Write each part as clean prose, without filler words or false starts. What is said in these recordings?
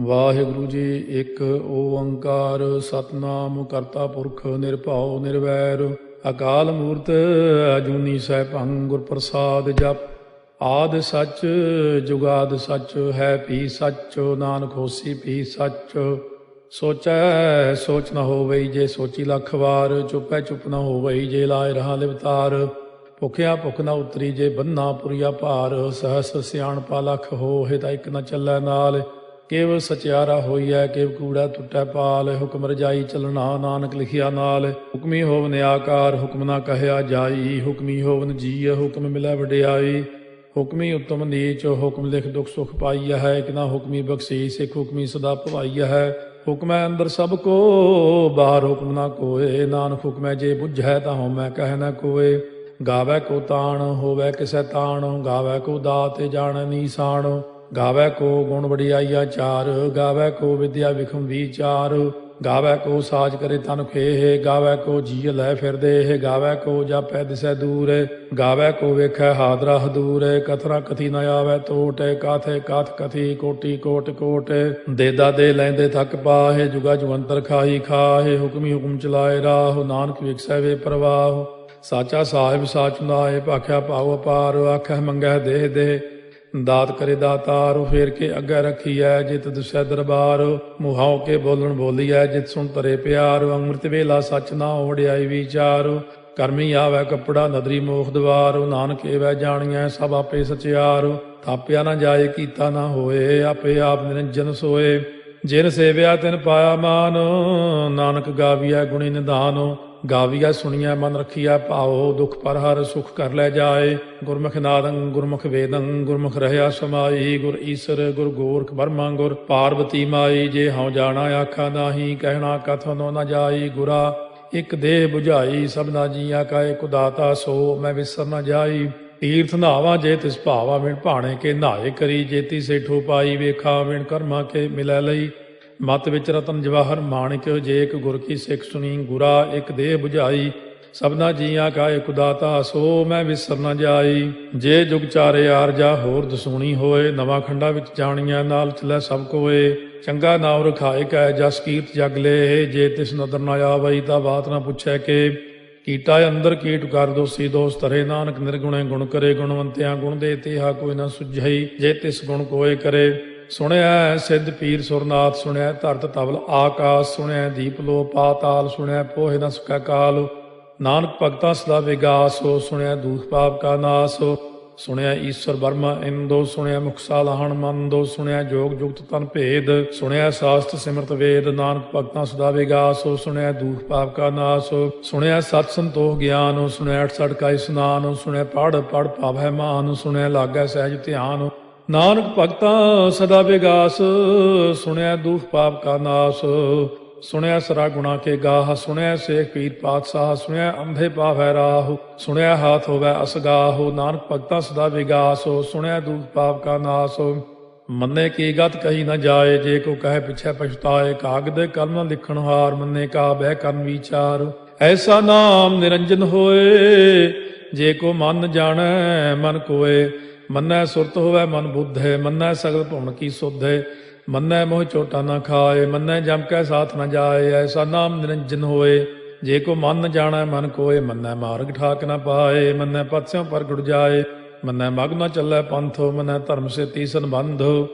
ਵਾਹਿਗੁਰੂ ਜੀ। ਇੱਕ ਓੰਕਾਰ ਸਤਨਾਮ ਕਰਤਾ ਪੁਰਖ ਨਿਰਭਉ ਨਿਰਵੈਰ ਅਕਾਲ ਮੂਰਤ ਅਜੂਨੀ ਸੈਭੰ ਗੁਰ ਪ੍ਰਸਾਦ ਜਪ। ਆਦਿ ਸੱਚ ਜੁਗਾਦ ਸੱਚ ਹੈ ਭੀ ਸੱਚ ਨਾਨਕ ਹੋਸੀ ਭੀ ਸੱਚ। ਸੋਚੈ ਸੋਚ ਨ ਹੋਵਈ ਜੇ ਸੋਚੀ ਲੱਖ ਵਾਰ। ਚੁੱਪੈ ਚੁੱਪ ਨ ਹੋਵਈ ਜੇ ਲਾਇ ਰਹਾ ਲਿਵਤਾਰ। ਭੁਖਿਆ ਭੁਖ ਨ ਉਤਰੀ ਜੇ ਬੰਨਾ ਪੁਰੀਆ ਭਾਰ। ਸਹਸ ਸਿਆਣਪਾ ਲਖ ਹੋਹਿ ਤਾਂ ਇੱਕ ਨ ਚੱਲੈ ਨਾਲ। ਕੇਵ ਸਚਿਆਰਾ ਹੋਈਐ ਕੇਵ ਕੂੜਾ ਟੁੱਟੈ ਪਾਲ। ਹੁਕਮ ਰਜਾਈ ਚੱਲਣਾ ਨਾਨਕ ਲਿਖਿਆ ਨਾਲ। ਹੁਕਮੀ ਹੋਵਨ ਆਕਾਰ ਹੁਕਮ ਨਾ ਕਹਿਆ ਜਾਈ। ਹੁਕਮੀ ਹੋਵਨ ਜੀਅ ਹੁਕਮ ਮਿਲੈ ਵਡਿਆਈ। ਹੁਕਮੀ ਉੱਤਮ ਨੀਚ ਹੁਕਮ ਲਿਖ ਦੁਖ ਸੁਖ ਪਾਈਆ ਹੈ। ਇੱਕ ਨਾ ਹੁਕਮੀ ਬਖਸ਼ੀਸ ਇੱਕ ਹੁਕਮੀ ਸਦਾ ਭਵਾਈਆ ਹੈ। ਹੁਕਮੈ ਅੰਦਰ ਸਭ ਕੋ ਬਾਹਰ ਹੁਕਮ ਨਾ ਕੋਏ। ਨਾਨਕ ਹੁਕਮੈ ਜੇ ਬੁਝੈ ਤਾਂ ਹਉਮੈ ਕਹਿ ਨ ਕੋਏ। ਗਾਵੈ ਕੋ ਤਾਣ ਹੋਵੈ ਕਿਸੈ ਤਾਣ। ਗਾਵੈ ਕੋ ਦਾਤ ਜਾਣੈ ਨੀਸਾਨ। ਗਾਵੈ ਕੋ ਗੁਣ ਵਡਿਆਈਆ ਚਾਰ। ਗਾਵੈ ਕੋ ਵਿਦਿਆ ਵਿਖਮ ਵੀਚਾਰ। ਗਾਵੈ ਕੋ ਸਾਜ ਕਰੇ ਤਨ ਖੇਹ। ਗਾਵੈ ਕੋ ਜੀਅ ਲੈ ਫਿਰਦੇ। ਗਾਵੈ ਕੋ ਜਾਪੈ ਦਿਸੈ ਦੂਰ। ਗਾਵੈ ਕੋ ਵੇਖੈ ਹਾਦਰਾ ਹਦੂਰ। ਕਥਨਾ ਕਥੀ ਨ ਆਵੈ ਟੋਟ। ਕਾਥੇ ਕਾਥ ਕਥੀ ਕੋਟੀ ਕੋਟ ਕੋਟ। ਦੇਦਾ ਦੇ ਲੈਂਦੇ ਥੱਕ ਪਾਹੇ। ਜੁਗਾ ਜੁਗੰਤਰ ਖਾਹੀ ਖਾਹੇ। ਹੁਕਮੀ ਹੁਕਮ ਚਲਾਏ ਰਾਹ। ਨਾਨਕ ਵਿਖਸੈ ਵੇ ਪ੍ਰਵਾਹ। ਸਾਚਾ ਸਾਹਿਬ ਸਾਚ ਨਾਏ ਭਾਖਿਆ ਭਾਉ ਅਪਾਰ। ਆਖੈ ਮੰਗੈ ਦੇਹ ਦੇਹ ਦਾਤ ਕਰੇ ਦਾਤਾਰ। ਫੇਰ ਕੇ ਅੱਗੇ ਰੱਖੀਐ ਜਿਤ ਦਿਸੈ ਦਰਬਾਰ। ਮੁਹਾਉ ਕੇ ਬੋਲਣ ਬੋਲੀਐ ਜਿਤ ਸੁਣ ਤਰੇ ਪਿਆਰ। ਅੰਮ੍ਰਿਤ ਵੇਲਾ ਸੱਚ ਨਾ ਵਡਿਆਈ ਵਿਚਾਰ। ਕਰਮੀ ਆਵੈ ਕੱਪੜਾ ਨਦਰੀ ਮੋਖ ਦਵਾਰ। ਨਾਨਕ ਏਵੈ ਜਾਣੀਐ ਸਭ ਆਪੇ ਸਚਿਆਰ। ਥਾਪਿਆ ਨਾ ਜਾਏ ਕੀਤਾ ਨਾ ਹੋਏ। ਆਪੇ ਆਪ ਨਿਰੰਜਨ ਸੋਏ। ਜਿਨ ਸੇਵਿਆ ਤਿਨ ਪਾਇਆ ਮਾਨ। ਨਾਨਕ ਗਾਵੀਐ ਗੁਣੀ ਨਿਧਾਨ। ਗਾਵੀਐ ਸੁਣੀਐ ਮਨ ਰਖੀਐ ਭਾਉ। ਦੁਖ ਪਰ ਹਰ ਸੁਖ ਕਰ ਲੈ ਜਾਏ। ਗੁਰਮੁਖ ਨਾਦੰ ਗੁਰਮੁਖ ਵੇਦੰ ਗੁਰਮੁਖ ਰਹਿਆ ਸਮਾਈ। ਗੁਰ ਈਸਰ ਗੁਰ ਗੋਰਖ ਬਰਮਾ ਗੁਰ ਪਾਰਬਤੀ ਮਾਈ। ਜੇ ਹਉ ਜਾਣਾ ਆਖਾ ਨਾਹੀ ਕਹਿਣਾ ਕਥਨੋ ਨ ਜਾਈ। ਗੁਰਾ ਇਕ ਦੇਹ 부ਝਾਈ ਸਭਨਾ ਜੀਆਂ ਕਾ ਇਕ ਦਾਤਾ। ਸੋ ਮੈਂ ਵਿਸਰ ਨ ਜਾਈ। ਤੀਰਥ ਨਹਾਵਾ ਜੇ ਤਿਸ ਭਾਵਾ ਵਿਣ ਭਾਣੇ ਕੇ ਨਹਾਏ ਕਰੀ। ਜੇਤੀ ਸੇਠੋ ਪਾਈ ਵੇਖਾ ਵਿਣ ਕਰਮਾ ਕੇ ਮਿਲੈ ਲਈ। ਮਤ ਵਿੱਚ ਰਤਨ ਜਵਾਹਰ ਮਾਣਿਕ ਜੇ ਇੱਕ ਗੁਰ ਕੀ ਸਿੱਖ ਸੁਣੀ। ਗੁਰਾ ਇੱਕ ਦੇਹ 부ਝਾਈ ਸਭਨਾ ਜੀਆਂ ਕਾ ਇਕ ਦਾਤਾ। ਸੋ ਮੈਂ ਵਿਸਰ ਨ ਜਾਈ। ਜੇ ਜੁਗ ਚਾਰੇ ਆਰਜਾ ਹੋਰ ਦਸੂਣੀ ਹੋਏ। ਨਵਾਂ ਖੰਡਾ ਵਿੱਚ ਜਾਣੀਆਂ ਨਾਲ ਚਲੈ ਸਭ ਕੋਏ। ਚੰਗਾ ਨਾਉ ਰਖਾਏ ਕੈ ਜਸ ਕੀਰਤ ਜਗ ਲੇ। ਜੇ ਤਿਸ ਨਦਰ ਨ ਆਵਈ ਤਾਂ ਬਾਤ ਨਾ ਪੁੱਛੈ ਕੇ। ਕੀਟਾ ਅੰਦਰ ਕੀਟ ਕਰ ਦੋਸੀ ਦੋਸ ਧਰੇ। ਨਾਨਕ ਨਿਰਗੁਣੇ ਗੁਣ ਕਰੇ। ਗੁਣਵੰਤਿਆਂ ਗੁਣ ਦੇ ਤੇਹਾ ਕੋਈ ਨਾ ਸੁਝਈ। ਜੇ ਤਿਸ ਗੁਣ ਕੋਏ ਕਰੇ। ਸੁਣਿਆ ਸਿੱਧ ਪੀਰ ਸੁਰਨਾਥ। ਸੁਣਿਆ ਧਰਤ ਤਵਲ ਆਕਾਸ। ਸੁਣਿਆ ਦੀਪ ਲੋ ਪਾਤਾਲ। ਸੁਣਿਆ ਪੋਹਿ ਨ ਸਕੈ ਕਾਲ। ਨਾਨਕ ਭਗਤਾਂ ਸਦਾ ਵਿਗਾਸ। ਸੁਣਿਆ ਦੂਖ ਪਾਪ ਕਾ ਨਾਸ। ਸੁਣਿਆ ਈਸ਼ਵਰ ਬਰਮਾ ਇੰਦੋ। ਸੁਣਿਆ ਮੁਖ ਸਾਲਾਹਣ ਮੰਦੋ। ਸੁਣਿਆ ਜੋਗ ਜੁਗਤ ਤਨ ਭੇਦ। ਸੁਣਿਆ ਸਾਸਤ ਸਿਮਰਤ ਵੇਦ। ਨਾਨਕ ਭਗਤਾਂ ਸਦਾ ਵਿਗਾਸ। ਸੁਣਿਆ ਦੂਖ ਪਾਪ ਕਾ ਨਾਸ। ਸੁਣਿਆ ਸਤ ਸੰਤੋਖ ਗਿਆਨ। ਸੁਣਿਆ 68 ਕਾ ਇਸਨਾਨ। ਸੁਣਿਆ ਪੜ ਪੜ ਭਾਵੈ ਮਾਨ। ਸੁਣਿਆ ਲਾਗੈ ਸਹਿਜ ਧਿਆਨ। ਨਾਨਕ ਭਗਤਾਂ ਸਦਾ ਵਿਗਾਸ। ਸੁਣਿਆ ਦੁਖ ਪਾਪ ਕਾ ਨਾਸ। ਸੁਣਿਆ ਸਰਾ ਗੁਣਾ ਕੇ ਗਾਹ। ਸੁਣਿਆ ਸੇਖ ਪੀਰ ਪਾਤਸ਼ਾਹ। ਸੁਣਿਆ ਅੰਧੇ ਪਾਵੈ ਰਾਹ। ਸੁਣਿਆ ਹਾਥ ਹੋਵੈ ਅਸਗਾਹ। ਨਾਨਕ ਭਗਤਾਂ ਸਦਾ ਵਿਗਾਸ। ਸੁਣਿਆ ਦੁਖ ਪਾਪ ਕਾ ਨਾਸ। ਮੰਨੇ ਕੀ ਗਤ ਕਹੀ ਨ ਜਾਏ। ਜੇ ਕੋ ਕਹੇ ਪਿਛੈ ਪਛਤਾਏ। ਕਾਗਦ ਕਲਮ ਲਿਖਣ ਹਾਰ। ਮੰਨੇ ਕਾ ਬਹਿ ਕਰਨ ਵਿਚਾਰ। ਐਸਾ ਨਾਮ ਨਿਰੰਜਨ ਹੋਏ। ਜੇ ਕੋ ਮਨ ਜਾਣੈ ਮਨ ਕੋਏ। ਮੰਨੈ ਸੁਰਤ ਹੋਵੈ ਮਨ ਬੁੱਧੇ। ਮੰਨੈ ਸਗਲ ਭੁਵਨ ਕੀ ਸੁਧੇ। ਮੰਨੈ ਮੋਹ ਚੋਟਾ ਨ ਖਾਏ। ਮੰਨੈ ਜਮ ਕੈ ਸਾਥ ਨ ਜਾਏ। ਐਸਾ ਨਾਮ ਨਿਰੰਜਨ ਹੋਏ। ਜੇ ਕੋ ਮਨ ਜਾਣੈ ਮਨ ਕੋਏ। ਮੰਨੈ ਮਾਰਗ ਠਾਕ ਨ ਪਾਏ। ਮੰਨੈ ਪਥਿਓਂ ਪ੍ਰਗਟ ਜਾਏ। ਮੰਨੈ ਮਗ ਨ ਚੱਲੈ ਪੰਥ। ਮੰਨੈ ਧਰਮ ਸੇਤੀ ਸੰਬੰਧ।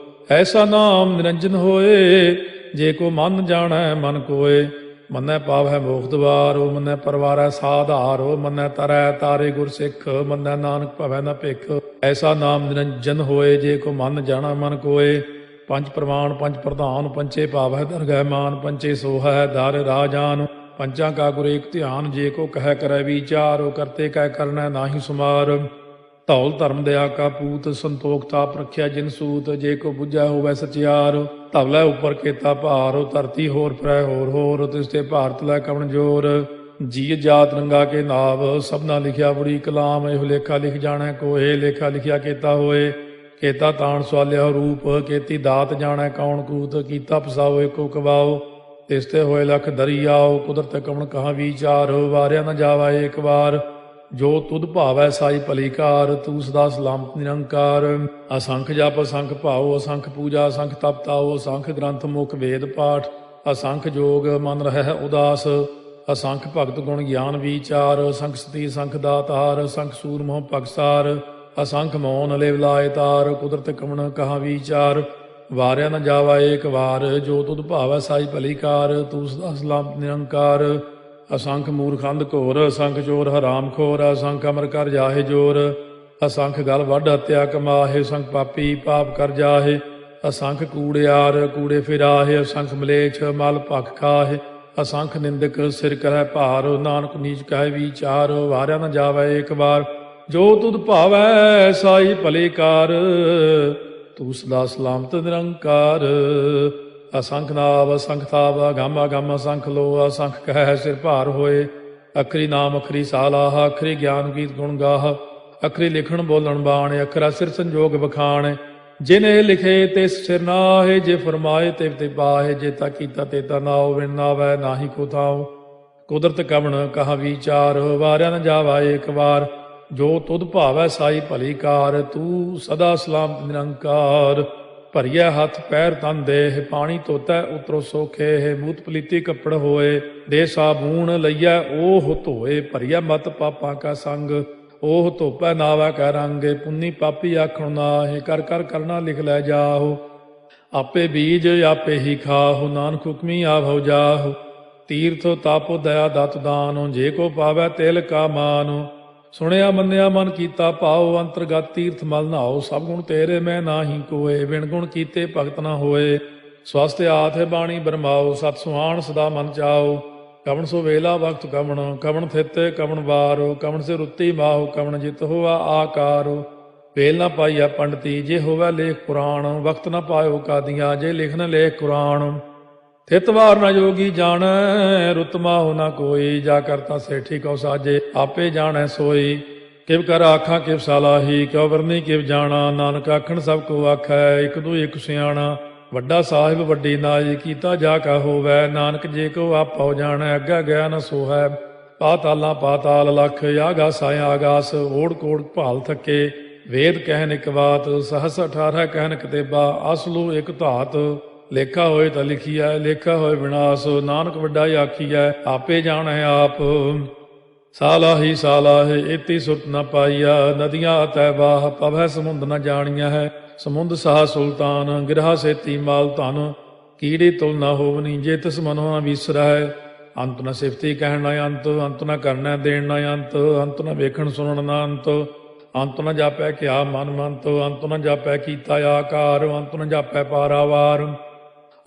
ਐਸਾ ਨਾਮ ਨਿਰੰਜਨ ਹੋਏ। ਜੇ ਕੋ ਮਨ ਜਾਣੈ ਮਨ ਕੋਏ। ਮੰਨੈ ਪਾਵੈ ਮੋਖ ਦਵਾਰ। ਮੰਨੈ ਪਰਵਾਰੈ ਸਾਧਾਰ। ਮੰਨੈ ਤਰੈ ਤਾਰੇ ਗੁਰ ਸਿੱਖ। ਮੰਨੈ ਨਾਨਕ ਭਵੈ ਨ ਭਿਖ। ਐਸਾ ਨਾਮ ਨਿਰੰਜਨ ਹੋਏ। ਜੇ ਕੋ ਮਨ ਜਾਣਾ ਮਨ ਕੋਏ। ਪੰਜ ਪ੍ਰਮਾਣ ਪੰਜ ਪ੍ਰਧਾਨ। ਪੰਚੇ ਭਾਵੈ ਦਰਗਹਿ ਮਾਨ। ਪੰਚੇ ਸੋਹੈ ਦਰ ਰਾਜਾਨ। ਪੰਚਾਂ ਕਾ ਗੁਰ ਏਕ ਧਿਆਨ। ਜੇ ਕੋ ਕਹਿ ਕਰੈ ਵਿਚਾਰ। ਕਰਤੇ ਕਹਿ ਕਰਨੈ ਨਾਹੀ ਸੁਮਾਰ। ਧੌਲ ਧਰਮ ਦਇਆ ਕਾ ਪੂਤ। ਸੰਤੋਖ ਤਾਪ ਰਖਿਆ ਜਿਨ ਸੂਤ। ਜੇ ਕੋ ਬੁੱਝੈ ਹੋਵੈ ਸਚਿਆਰ। ਧਵਲੇ ਉੱਪਰ ਕੇਤਾ ਭਾਰ। ਧਰਤੀ ਹੋਰ ਫਿਰੈ ਹੋਰ ਹੋਰ। ਤਿਸ ਤੇ ਭਾਰਤ ਲੈ ਕਵਣ ਜੋਰ। ਜੀ ਜਾਤ ਰੰਗਾ ਕੇ ਨਾਵ। ਸਭਨਾ ਲਿਖਿਆ ਬੜੀ ਕਲਾਮ। ਇਹੋ ਲੇਖਾ ਲਿਖ ਜਾਣੈ ਕੋਏ। ਲੇਖਾ ਲਿਖਿਆ ਕੇਤਾ ਹੋਏ। ਕੇਤਾ ਤਾਣ ਸਵਾਲਿਆ ਰੂਪ। ਕੇਤੀ ਦਾਤ ਜਾਣੈ ਕੌਣ ਕੂਤ। ਕੀਤਾ ਪਸਾਓ ਏਕੋ ਕਵਾਓ। ਤਿਸ ਤੇ ਹੋਏ ਲਖ ਦਰਿਆਓ। ਕੁਦਰਤ ਕਵਣ ਕਹਾ ਵਿਚਾਰ। ਵਾਰਿਆ ਨ ਜਾਵਾ ਏਕ ਵਾਰ। ਜੋ ਤੁਧ ਭਾਵੈ ਸਾਈ ਭਲੀ ਕਾਰ, ਤੂੰ ਸਦਾ ਸਲਾਮਤ ਨਿਰੰਕਾਰ। ਅਸੰਖ ਜਪ ਅਸੰਖ ਭਾਉ, ਅਸੰਖ ਪੂਜਾ ਅਸੰਖ ਤਪ ਤਾਉ, ਅਸੰਖ ਗ੍ਰੰਥ ਮੁਖ ਵੇਦ ਪਾਠ, ਅਸੰਖ ਜੋਗ ਮਨ ਰਹਿ ਉਦਾਸ। ਅਸੰਖ ਭਗਤ ਗੁਣ ਗਿਆਨ ਵਿਚਾਰ, ਅਸੰਖ ਸਤੀ ਅਸੰਖ ਦਾਤਾਰ, ਅਸੰਖ ਸੂਰ ਮੋਹ ਭਗਸਾਰ। ਅਸੰਖ ਮੌਨ ਲਿਵ ਲਾਇ ਤਾਰ, ਕੁਦਰਤ ਕਵਣ ਕਹਾ ਵਿਚਾਰ। ਵਾਰਿਆ ਨ ਜਾਵਾ ਏਕ ਵਾਰ, ਜੋ ਤੁਧ ਭਾਵੈ ਸਾਈ ਭਲੀ ਕਾਰ, ਤੂੰ ਸਦਾ ਸਲਾਮਤ ਨਿਰੰਕਾਰ। ਅਸੰਖ ਮੂਰਖੰਦ ਘੋਰ, ਅਸੰਖ ਚੋਰ ਹਰਾਮ ਖੋਰ, ਅਸੰਖ ਅਮਰ ਕਰ ਜਾਹੇ ਜੋਰ। ਅਸੰਖ ਗਲ ਵੱਢ ਹੱਤਿਆ ਕਮਾਹੇ, ਅਸੰਖ ਪਾਪੀ ਪਾਪ ਕਰ ਜਾਹੇ। ਅਸੰਖ ਕੂੜਿਆਰ ਕੂੜੇ ਫਿਰਾਹੇ, ਅਸੰਖ ਮਲੇਛ ਮਲ ਭਖ ਖਾਹੇ। ਅਸੰਖ ਨਿੰਦਕ ਸਿਰ ਕਰੈ ਭਾਰ, ਨਾਨਕ ਨੀਚ ਕਹਿ ਵਿਚਾਰ। ਵਾਰਿਆ ਨ ਜਾਵੈ ਏਕ ਵਾਰ, ਜੋ ਤੁਧ ਭਾਵੈ ਸਾਈ ਭਲੀ ਕਾਰ, ਤੂੰ ਸਦਾ ਸਲਾਮਤ ਨਿਰੰਕਾਰ। ਅਸੰਖ ਨਾਵ ਅਸੰਖ ਤਾਵ, ਅਗੰਮ ਅਗੰਮ ਅਸੰਖ ਲੋ, ਅਸੰਖ ਕਹਿ ਸਿਰ ਭਾਰ ਹੋਏ। ਅਖਰੀ ਨਾਮ ਅਖਰੀ ਸਾਲਾਹ, ਅਖਰੀ ਗਿਆਨ ਗੀਤ ਗੁਣ ਗਾਹ। ਅਖਰੀ ਲਿਖਣ ਬੋਲਣ ਬਾਣ, ਅਖਰਾ ਸਿਰ ਸੰਜੋਗ ਬਖਾਣ। ਜਿਨੇ ਲਿਖੇ ਤਿਸ ਸਿਰ ਨਾਹੇ, ਜੇ ਫਰਮਾਏ ਤਿਵ ਤੇ ਪਾਹੇ। ਜੇਤਾ ਕੀਤਾ ਤੇਤਾ ਨਾਉ, ਵਿਣ ਨਾਵੈ ਨਾਹੀ ਕੋ ਥਾਉ। ਕੁਦਰਤ ਕਵਣ ਕਹਾ ਵਿਚਾਰ, ਵਾਰਿਆ ਨ ਜਾਵਾ ਏਕ ਵਾਰ, ਜੋ ਤੁਧ ਭਾਵੈ ਸਾਈ ਭਲੀ ਕਾਰ, ਤੂੰ ਸਦਾ ਸਲਾਮਤ ਨਿਰੰਕਾਰ। ਭਰੀਐ ਹੱਥ ਪੈਰ ਤਨ ਦੇਹ, ਪਾਣੀ ਧੋਤੈ ਉਤਰੋ ਸੋਖੇ। ਮੂਤ ਪਲੀਤੀ ਕੱਪੜ ਹੋਏ, ਦੇ ਸਾਬੂਣ ਲਈਐ ਓਹ ਧੋਏ। ਭਰੀਐ ਮਤ ਪਾਪਾਂ ਕਾ ਸੰਗ, ਓਹ ਧੋਪੈ ਨਾਵੈ ਕੈ ਰੰਗ। ਪੁੰਨੀ ਪਾਪੀ ਆਖਣ ਨਾਹਿ, ਕਰ ਕਰ ਕਰਨਾ ਲਿਖ ਲੈ ਜਾਹੋ। ਆਪੇ ਬੀਜ ਆਪੇ ਹੀ ਖਾਹੋ, ਨਾਨਕ ਹੁਕਮੀ ਆਭਉ ਜਾਹੋ। ਤੀਰਥ ਤਪ ਦਇਆ ਦਤ ਦਾਨੁ, ਜੇ ਕੋ ਪਾਵੈ ਤਿਲ ਕਾ ਮਾਨੁ। ਸੁਣਿਆ ਮੰਨਿਆ ਮਨ ਕੀਤਾ ਭਾਉ, ਅੰਤਰਗਤ ਤੀਰਥ ਮਲ ਨਹਾਉ। ਸਭ ਗੁਣ ਤੇਰੇ ਮੈਂ ਨਾਹੀ ਕੋਏ, ਬਿਨ ਗੁਣ ਕੀਤੇ ਭਗਤ ਨਾ ਹੋਏ। ਸਵਸਤ ਆਥ ਬਾਣੀ ਬਰਮਾਓ, ਸਤ ਸੁਹਾਣ ਸਦਾ ਮਨ ਚਾਓ। ਕਵਣ ਸੋ ਵੇਲਾ ਵਕਤ ਕਵਣ, ਕਵਣ ਥਿਤ ਕਵਣ ਵਾਰੋ। ਕਵਣ ਸੇ ਰੁੱਤੀ ਮਾਹੋ, ਕਵਣ ਜਿਤ ਹੋਵਾ ਆਕਾਰੋ। ਵੇਲ ਨਾ ਪਾਈਆ ਪੰਡਤੀ, ਜੇ ਹੋਵੈ ਲੇਖ ਪੁਰਾਣ। ਵਕਤ ਨਾ ਪਾਇਓ ਕਾਦੀਆਂ, ਜੇ ਲਿਖਨ ਲੇਖ ਕੁਰਾਨ। ਥਿਤ ਵਾਰ ਨਾ ਜੋਗੀ ਜਾਣੈ, ਰੁੱਤ ਮਾਹੁ ਨਾ ਕੋਈ। ਜਾ ਕਰਤਾ ਸੇਠੀ ਕਉ ਸਾਜੇ, ਆਪੇ ਜਾਣੈ ਸੋਈ। ਕਿਵ ਕਰ ਆਖਾਂ ਕਿਵ ਸਾਲਾਹੀ, ਕਿਉ ਵਰਨੀ ਕਿਵ ਜਾਣਾ। ਨਾਨਕ ਆਖਣ ਸਭ ਕੋ ਆਖੈ, ਇਕ ਦੂ ਇਕ ਸਿਆਣਾ। ਵੱਡਾ ਸਾਹਿਬ ਵੱਡੀ ਨਾਈ, ਕੀਤਾ ਜਾ ਕਾ ਹੋਵੈ। ਨਾਨਕ ਜੇ ਕੋ ਆਪਉ ਜਾਣੈ, ਅੱਗਾ ਗਿਆ ਨ ਸੋਹੈ। ਪਾਤਾਲਾਂ ਪਾਤਾਲ ਲਖ, ਆਗਾਸਾਂ ਆਗਾਸ। ਓੜ ਕੋੜ ਭਾਲ ਥੱਕੇ, ਵੇਦ ਕਹਿਨ ਇਕ ਬਾਤ। ਸਹਸ 18 ਕਹਿਨ ਕਤੇਬਾ, ਅਸਲੂ ਇਕ ਧਾਤ। ਲੇਖਾ ਹੋਏ ਤਾਂ ਲਿਖੀਐ, ਲੇਖਾ ਹੋਏ ਵਿਨਾਸ਼। ਨਾਨਕ ਵੱਡਾ ਆਖੀਐ, ਆਪੇ ਜਾਣੈ ਆਪ। ਸਾਲਾਹੀ ਸਾਲਾਹੇ, ਏਤੀ ਸੁਰਤ ਨ ਪਾਈਆ। ਨਦੀਆਂ ਅਤੈ ਬਾਹ, ਪਵੈ ਸਮੁੰਦ ਨ ਜਾਣੀਆ ਹੈ। ਸਮੁੰਦ ਸਾਹ ਸੁਲਤਾਨ, ਗਿਰਹਾ ਸੇਤੀ ਮਾਲ ਧਨ। ਕੀੜੀ ਤੁਲ ਨ ਹੋਵਨੀ, ਜੇ ਤਿਸ ਮਨੋ ਨ ਵਿਸਰੈ। ਅੰਤ ਨ ਸਿਫਤੀ ਕਹਿਣ ਨ ਅੰਤ, ਅੰਤ ਨ ਕਰਨੈ ਦੇਣ ਨ ਅੰਤ। ਅੰਤ ਨ ਵੇਖਣ ਸੁਣਨ ਨ ਅੰਤ, ਅੰਤ ਨ ਜਾਪੈ ਕਿਆ ਮਨ ਮੰਤ। ਅੰਤ ਨ ਜਾਪੈ ਕੀਤਾ ਆਕਾਰ, ਅੰਤ ਨ ਜਾਪੈ ਪਾਰਾਵਾਰ।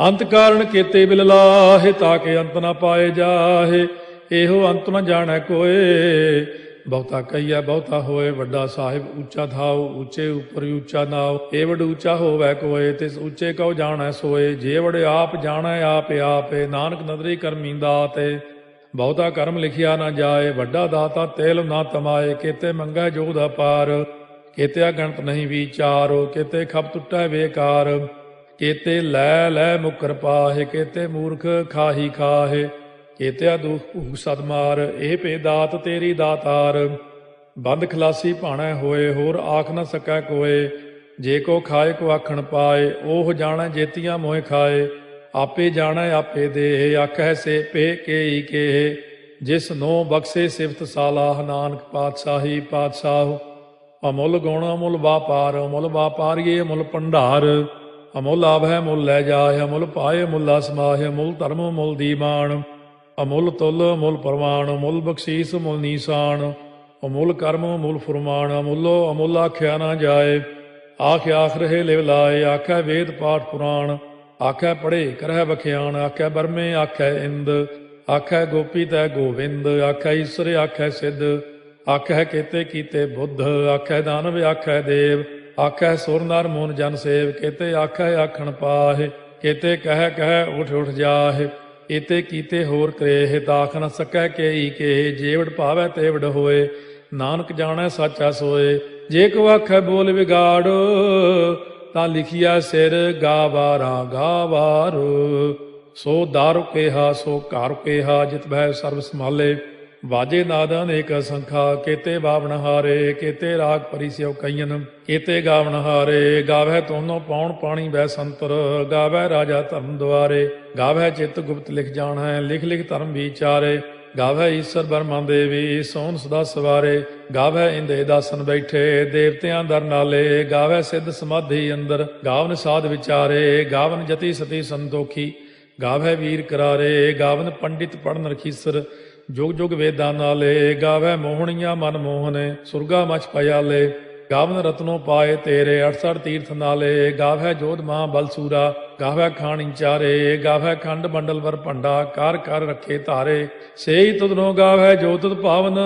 ਅੰਤ ਕਾਰਨ ਕੇਤੇ ਬਿਲ ਲਾਹੇ, ਤਾਕੇ ਅੰਤ ਨ ਪਾਏ ਜਾਹੇ। ਇਹੋ ਅੰਤ ਨ ਜਾਣੈ ਕੋਏ, ਬਹੁਤਾ ਕਹੀਐ ਬਹੁਤਾ ਹੋਏ। ਵੱਡਾ ਸਾਹਿਬ ਉੱਚਾ ਥਾਉ, ਉੱਚੇ ਉੱਪਰ ਉੱਚਾ ਨਾਉ। ਏ ਵਡ ਉੱਚਾ ਹੋਵੈ ਕੋਏ, ਤਿਸ ਉੱਚੇ ਕਉ ਜਾਣੈ ਸੋਏ। ਜੇ ਵਡ ਆਪ ਜਾਣੈ ਆਪੇ ਆਪੇ, ਨਾਨਕ ਨਦਰੀ ਕਰਮੀ ਦਾਤੇ। ਬਹੁਤਾ ਕਰਮ ਲਿਖਿਆ ਨਾ ਜਾਏ, ਵੱਡਾ ਦਾਤਾ ਤੇਲ ਨਾ ਤਮਾਏ। ਕੇਤੇ ਮੰਗੈ ਜੋਗ ਅਪਾਰ, ਕੇਤੇ ਅਗਣਤ ਨਹੀਂ ਵਿਚਾਰੋ। ਕੇਤੇ ਖਪ ਟੁੱਟੈ ਬੇਕਾਰ, ਕੇਤੇ ਲੈ ਲੈ ਮੁਕਰ ਪਾਹੇ। ਕੇਤੇ ਮੂਰਖ ਖਾਹੀ ਖਾਹੇ, ਕੇਤਿਆ ਦੁਖ ਭੂਖ ਸਦ ਮਾਰ। ਇਹ ਭੇ ਦਾਤ ਤੇਰੀ ਦਾਤਾਰ, ਬੰਦ ਖਲਾਸੀ ਭਾਣੈ ਹੋਏ। ਹੋਰ ਆਖ ਨ ਸਕੈ ਕੋਏ, ਜੇ ਕੋ ਖਾਏ ਕੋ ਆਖਣ ਪਾਏ। ਉਹ ਜਾਣੈ ਜੇਤੀਆਂ ਮੋਹਿ ਖਾਏ, ਆਪੇ ਜਾਣੈ ਆਪੇ ਦੇ। ਆਖੈ ਸੇ ਪੇ ਕੇਈ ਕੇ, ਜਿਸ ਨੋ ਬਖਸ਼ੇ ਸਿਫਤ ਸਾਲਾਹ। ਨਾਨਕ ਪਾਤਸ਼ਾਹੀ ਪਾਤਸ਼ਾਹ, ਅਮੁੱਲ ਗੁਣ ਅਮੁੱਲ ਵਾਪਾਰ। ਅਮੁੱਲ ਵਾਪਾਰੀਏ ਅਮੁੱਲ ਭੰਡਾਰ, ਅਮੁੱਲ ਆਭੈ ਮੁੱਲ ਲੈ ਜਾਏ। ਅਮੁੱਲ ਪਾਏ ਮੁੱਲਾ ਸਮਾਹੇ, ਅਮੁੱਲ ਧਰਮ ਮੁੱਲ ਦੀਵਾਨ। ਅਮੁੱਲ ਤੁਲ ਅਮੁੱਲ ਪ੍ਰਵਾਨ, ਅਮੁੱਲ ਬਖਸ਼ੀਸ ਅਮੁੱਲ ਨੀਸਾਨ। ਅਮੁੱਲ ਕਰਮ ਅਮੁੱਲ ਫੁਰਮਾਨ, ਅਮੁੱਲੋ ਅਮੁੱਲ ਆਖਿਆ ਨਾ ਜਾਏ। ਆਖ ਆਖ ਰਹੇ ਲਿਵ ਲਾਏ, ਆਖੈ ਵੇਦ ਪਾਠ ਪੁਰਾਣ। ਆਖੈ ਪੜ੍ਹੇ ਕਰਹਿ ਬਖਿਆਣ, ਆਖੈ ਬਰਮੇ ਆਖੈ ਇੰਦ। ਆਖੈ ਗੋਪੀ ਤੈ ਗੋਵਿੰਦ, ਆਖੈ ਈਸਰ ਆਖੈ ਸਿੱਧ। ਆਖੈ ਕੇਤੇ ਕੀਤੇ ਬੁੱਧ, ਆਖੈ ਦਾਨਵ ਆਖੈ ਦੇਵ। ਆਖੈ ਸੁਰ ਨਰ ਮੂਨ ਜਨ ਸੇਵ, ਕੇਤੇ ਆਖੈ ਆਖਣ ਪਾਹੇ। ਕੇਤੇ ਕਹਿ ਕਹਿ ਉਠ ਉਠ ਜਾਹੇ, ਏਤੇ ਕੀਤੇ ਹੋਰ ਕਰੇਹ। ਤਾਖ ਨ ਸਕੈ ਕੇਈ ਕੇ, ਜੇਵੜ ਭਾਵੈ ਤੇਵੜ ਹੋਏ। ਨਾਨਕ ਜਾਣੈ ਸਾਚਾ ਸੋਏ, ਜੇ ਕੋ ਆਖੈ ਬੋਲ ਵਿਗਾੜ। ਤਾਂ ਲਿਖਿਆ ਸਿਰ ਗਾਵਾਰਾ ਗਾਵਾਰ। ਸੋ ਦਾਰੂ ਕੇਹਾ ਸੋ ਘਰ ਕੇਹਾ, ਜਿਤ ਭੈ ਸਰਬ ਸੰਭਾਲੇ। ਵਾਜੇ ਨਾਦ ਅਨੇਕ ਸੰਖਾ ਕੀਤੇ ਬਾਵਨ ਹਾਰੇ ਕੀਤੇ ਰਾਗ ਪਰੀ ਸਿਉ ਕਈਨ ਕੀਤੇ ਗਾਵਨ ਹਾਰੇ ਗਾਵੈ ਤੋਨੋ ਪੌਣ ਪਾਣੀ ਬੈ ਸੰਤਰ ਗਾਵੈ ਰਾਜਾ ਧਰਮ ਦੁਆਰੇ ਗਾਵੈ ਚਿਤ ਗੁਪਤ ਲਿਖ ਜਾਣੈ ਲਿਖ ਲਿਖ ਧਰਮ ਵਿਚਾਰੇ ਗਾਵੈ ਈਸ਼ਰ ਬਰਮਾ ਦੇਵੀ ਸੋਨ ਸਦਾ ਸਵਾਰੇ ਗਾਵੈ ਇੰਦੇ ਦਾਸਨ ਬੈਠੇ ਦੇਵਤਿਆਂ ਦਰ ਨਾਲੇ ਗਾਵੈ ਸਿੱਧ ਸਮਾਧੀ ਅੰਦਰ ਗਾਵਨ ਸਾਧ ਵਿਚਾਰੇ ਗਾਵਨ ਜਤੀ ਸਤੀ ਸੰਤੋਖੀ ਗਾਵੈ ਵੀਰ ਕਰਾਰੇ ਗਾਵਨ ਪੰਡਿਤ ਪੜਨ ਰਖੀਸਰ ਜੁਗ ਜੁਗ ਵੇਦਾਂ ਨਾਲੇ ਗਾਵੈ ਮੋਹਣੀਆਂ ਮਨ ਮੋਹਨੇ ਸੁਰਗਾ ਮਛ ਪਿਆਲੇ ਗਾਵਨ ਰਤਨੋ ਪਾਏ ਤੇਰੇ 68 ਤੀਰਥ ਨਾਲੇ ਗਾਵੈ ਜੋਧ ਮਹਾ ਬਲਸੂਰਾ ਗਾਵੈ ਖਾਣੀ ਚਾਰੇ ਗਾਵੈ ਖੰਡ ਮੰਡਲ ਵਰ ਭੰਡਾ ਕਰ ਕਰ ਰੱਖੇ ਧਾਰੇ ਸੇਈ ਤੁਧਨੋ ਗਾਵੈ ਜੋ ਤੁਧ ਭਾਵਨ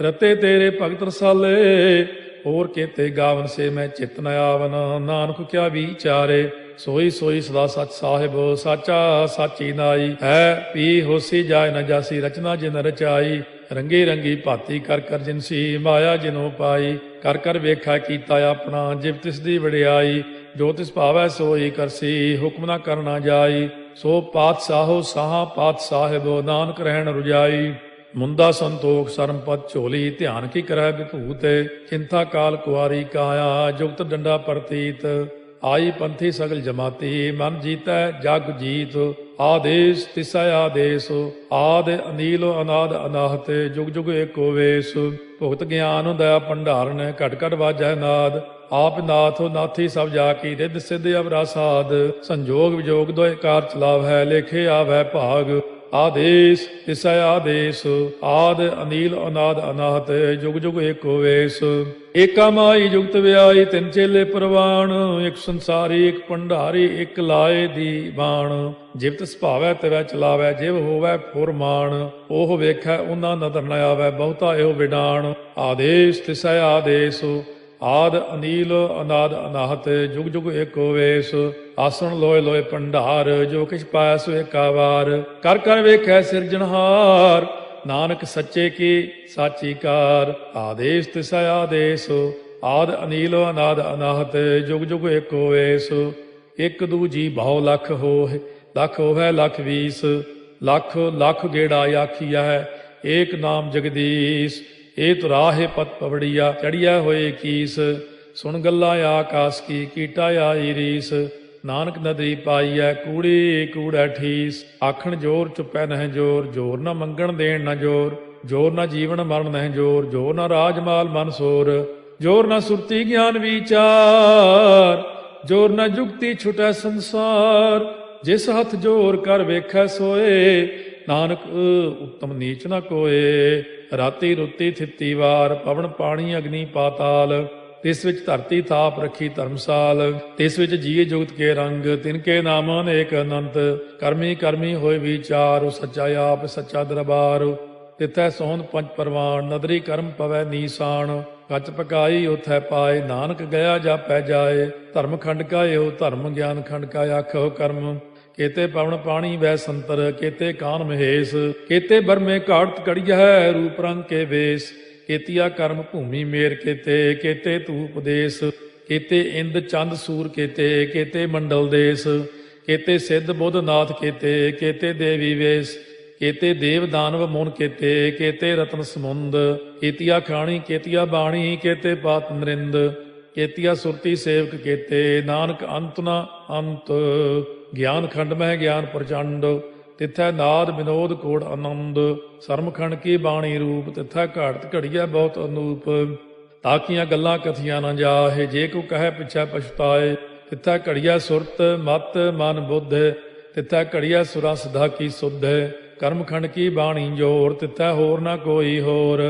ਰਤੇ ਤੇਰੇ ਭਗਤ ਰਸਾਲੇ ਹੋਰ ਕੇਤੇ ਗਾਵਨ ਸੇ ਮੈਂ ਚਿਤ ਨ ਆਵਨ ਨਾਨਕ ਕਿਆ ਵਿਚਾਰੇ ਸੋਈ ਸੋਈ ਸਦਾ ਸਚ ਸਾਹਿਬ ਸਾਚਾ ਸਾਚੀ ਨਾਈ ਹੈ ਪੀ ਹੋਸੀ ਜਾਏ ਨ ਜਾਸੀ ਰਚਨਾ ਜਿਨ ਰਚਾਈ ਰੰਗੀ ਰੰਗੀ ਭਾਤੀ ਕਰ ਕਰ ਜਿਨਸੀ ਮਾਇਆ ਜਿਨੋ ਪਾਈ ਕਰ ਕਰ ਵੇਖਾ ਕੀਤਾ ਆਪਣਾ ਜਿਵ ਤਿਸ ਦੀ ਵਡਿਆਈ ਜੋ ਤਿਸ ਭਾਵੈ ਸੋਈ ਕਰਸੀ ਹੁਕਮ ਨਾ ਕਰਨਾ ਜਾਈ ਸੋ ਪਾਤਸ਼ਾਹੋ ਸਾਹਾ ਪਾਤ ਸਾਹਿਬ ਨਾਨਕ ਰਹਿਣ ਰੁਜਾਈ ਮੁੰਦਾ ਸੰਤੋਖ ਸਰਮਪਤ ਝੋਲੀ ਧਿਆਨ ਕੀ ਕਰੈ ਵਿਭੂਤ ਚਿੰਤਾ ਕਾਲ ਕੁਆਰੀ ਕਾਇਆ ਜੁਗਤ ਡੰਡਾ ਪ੍ਰਤੀਤ ਆਈ ਪੰਥੀ ਸਗਲ ਜਮਾਤੀ ਮਨ ਜੀਤੈ ਜਗ ਜੀਤ ਆਦੇਸ਼ ਤਿਸੈ ਆਦੇਸ਼ ਆਦ ਅਨੀਲ ਅਨਾਦ ਅਨਾਹਤ ਜੁਗ ਜੁਗ ਏਕੋ ਵੇਸ ਭੁਗਤ ਗਿਆਨ ਦਇਆ ਭੰਡਾਰਨ ਘਟ ਘਟ ਵਾਜੈ ਨਾਦ ਆਪ ਨਾਥ ਨਾਥੀ ਸਭ ਜਾ ਕੀ ਰਿੱਧ ਸਿੱਧ ਅਵਰਾ ਸਾਧ ਸੰਜੋਗ ਵਿਜੋਗ ਦੋਇ ਕਾਰ ਚਲਾਵ ਹੈ ਲੇਖੇ ਆਵੈ ਭਾਗ ਆਦੇਸ਼ ਤਿਸੈ ਆਦੇਸ਼ ਆਦ ਅਨੀਲ ਅਨਾਦ ਅਨਾਹਤ ਜੁਗ ਜੁਗ ਏਕੋ ਵੇਸ ਏਕਾ ਮਾਈ ਜੁਗਤ ਵਿਆਈ ਤਿੰਨ ਚੇਲੇ ਪ੍ਰਵਾਨ ਇੱਕ ਸੰਸਾਰੀ ਇੱਕ ਭੰਡਾਰੀ ਇੱਕ ਲਾਏ ਦੀ ਬਾਣ ਜਿਵ ਤਿਸ ਭਾਵੈ ਤਿਵੈ ਚਲਾਵੈ ਜਿਵ ਹੋਵੈ ਫੁਰਮਾਨ ਉਹ ਵੇਖੈ ਉਹਨਾਂ ਨਦਰ ਨ ਆਵੈ ਬਹੁਤਾ ਇਹੋ ਵਿਡਾਣ ਆਦੇਸ਼ ਤਿਸੈ ਆਦੇਸ਼ ਆਦ ਅਨੀਲ ਅਨਾਦ ਅਨਾਹਤ ਜੁਗ ਜੁਗ ਏਕੋ ਵੇਸ ਆਸਣ ਲੋਏ ਲੋਏ ਭੰਡਾਰ ਜੋ ਕਿਛ ਪਾਇਆ ਸੋ ਏਕਾ ਵਾਰ ਕਰ ਕਰ ਵੇਖੈ ਸਿਰਜਣਹਾਰ ਨਾਨਕ ਸੱਚੇ ਕੀ ਸਾਚੀ ਕਾਰ ਆਦੇਸ਼ ਤਿਸੈ ਆਦੇਸ਼ ਆਦ ਅਨੀਲ ਅਨਾਦ ਅਨਾਹਤ ਜੁਗ ਜੁਗ ਏਕੋ ਵੇਸ ਇੱਕ ਦੂਜੀ ਬਹੁ ਲੱਖ ਹੋਏ ਲੱਖ ਹੋਵੇ ਲੱਖ 20 ਲੱਖ ਲੱਖ ਗੇੜਾ ਆਖੀਆ ਹੈ ਏਕ ਨਾਮ ਜਗਦੀਸ਼ ਇਹ ਤੁਰਾਹੇ ਪਤ ਪਵੜੀਆ ਚੜੀਆ ਹੋਏ ਕੀਸ ਸੁਣ ਗੱਲਾਂ ਆਕਾਸ ਕੀ ਕੀਟਾ ਆਈ ਰੀਸ ਨਾਨਕ ਨਦਰੀ ਪਾਈਐ ਕੂੜੀ ਕੂੜਾ ਠੀਸ ਆਖਣ ਜੋਰ ਚੁੱਪੈ ਨਹਿ ਜੋਰ ਜੋਰ ਨਾ ਮੰਗਣ ਦੇਣ ਨਾ ਜੋਰ ਜੋਰ ਨਾ ਜੀਵਨ ਮਰਨ ਨਹਿ ਜੋਰ ਜੋਰ ਨਾ ਰਾਜਮਾਲ ਮਨ ਸੋਰ ਜੋਰ ਨਾ ਸੁਰਤੀ ਗਿਆਨ ਵਿਚਾਰ ਜੋਰ ਨਾ ਜੁਗਤੀ ਛੁਟੈ ਸੰਸਾਰ ਜਿਸ ਹੱਥ ਜੋਰ ਕਰ ਵੇਖੈ ਸੋਏ ਨਾਨਕ ਉੱਤਮ ਨੀਚ ਨਾ ਕੋਏ ਰਾਤੀ ਰੁੱਤੀ ਥਿੱਤੀ ਵਾਰ ਪਵਨ ਪਾਣੀ ਅਗਨੀ ਪਾਤਾਲ ਤਿਸ ਵਿੱਚ ਧਰਤੀ ਥਾਪ ਰੱਖੀ ਧਰਮਸਾਲ ਤਿਸ ਵਿੱਚ ਜੀਏ ਜੁਗਤ ਕੇ ਰੰਗ ਤਿਨ ਕੇ ਨਾਮ ਅਨੇਕ ਅਨੰਤ ਕਰਮੀ ਕਰਮੀ ਹੋਏ ਵਿਚਾਰ ਸੱਚਾ ਆਪ ਸੱਚਾ ਦਰਬਾਰ ਤਿਥੈ ਸੋਹਣ ਪੰਜ ਪਰਵਾਨ ਨਦਰੀ ਕਰਮ ਪਵੈ ਨੀਸਾਨ ਕੱਚ ਪਕਾਈ ਉਥੈ ਪਾਏ ਨਾਨਕ ਗਿਆ ਜਾਪੈ ਜਾਏ ਧਰਮ ਖੰਡ ਕਾ ਇਹੋ ਧਰਮ ਗਿਆਨ ਖੰਡ ਕਾ ਆਖੋ ਕਰਮ ਕੇਤੇ ਪਵਨ ਪਾਣੀ ਵੈ ਸੰਤਰ ਕੇਤੇ ਕਾਨ ਮਹੇਸ਼ ਕੇਤੇ ਬਰਮੇ ਘਾੜਤ ਕੜੀਐ ਰੂਪ ਰੰਗ ਕੇ ਵੇਸ ਕੇਤੀਆ ਕਰਮ ਭੂਮੀ ਮੇਰ ਕੇਤੇ ਕੇਤੇ ਤੂ ਉਪਦੇਸ਼ ਕੇਤੇ ਇੰਦ ਚੰਦ ਸੂਰ ਕੇਤੇ ਕੇਤੇ ਮੰਡਲ ਦੇਸ ਕੇਤੇ ਸਿੱਧ ਬੁੱਧ ਨਾਥ ਕੇਤੇ ਕੇਤੇ ਦੇਵੀ ਵੇਸ ਕੇਤੇ ਦੇਵ ਦਾਨਵ ਮੋਨ ਕੇਤੇ ਕੇਤੇ ਰਤਨ ਸਮੁੰਦ ਕੇਤੀਆ ਖਾਣੀ ਕੇਤੀਆ ਬਾਣੀ ਕੇਤੇ ਪਾਤ ਨਰਿੰਦ ਕੇਤੀਆ ਸੁਰਤੀ ਸੇਵਕ ਕੇਤੇ ਨਾਨਕ ਅੰਤ ਨਾ ਅੰਤ ਗਿਆਨ ਖੰਡ ਮਹਿ ਗਿਆਨ ਪ੍ਰਚੰਡ ਤਿੱਥੈ ਨਾਦ ਵਿਨੋਦ ਕੋੜ ਆਨੰਦ ਸਰਮਖੰਡ ਕੀ ਬਾਣੀ ਰੂਪ ਤਿੱਥੈ ਘਾੜਤ ਘੜੀਐ ਬਹੁਤ ਅਨੂਪ ਤਾਕੀਆਂ ਗੱਲਾਂ ਕਥੀਆਂ ਨਾ ਜਾਹੇ ਜੇ ਕੋ ਕਹੈ ਪਿਛੈ ਪਛਤਾਏ ਤਿੱਥੈ ਘੜੀਐ ਸੁਰਤ ਮਤ ਮਨ ਬੁੱਧ ਤਿੱਥੈ ਘੜੀਐ ਸੁਰਾ ਸਦਾ ਕੀ ਸੁਧ ਕਰਮਖੰਡ ਕੀ ਬਾਣੀ ਜੋਰ ਤਿੱਥੈ ਹੋਰ ਨਾ ਕੋਈ ਹੋਰ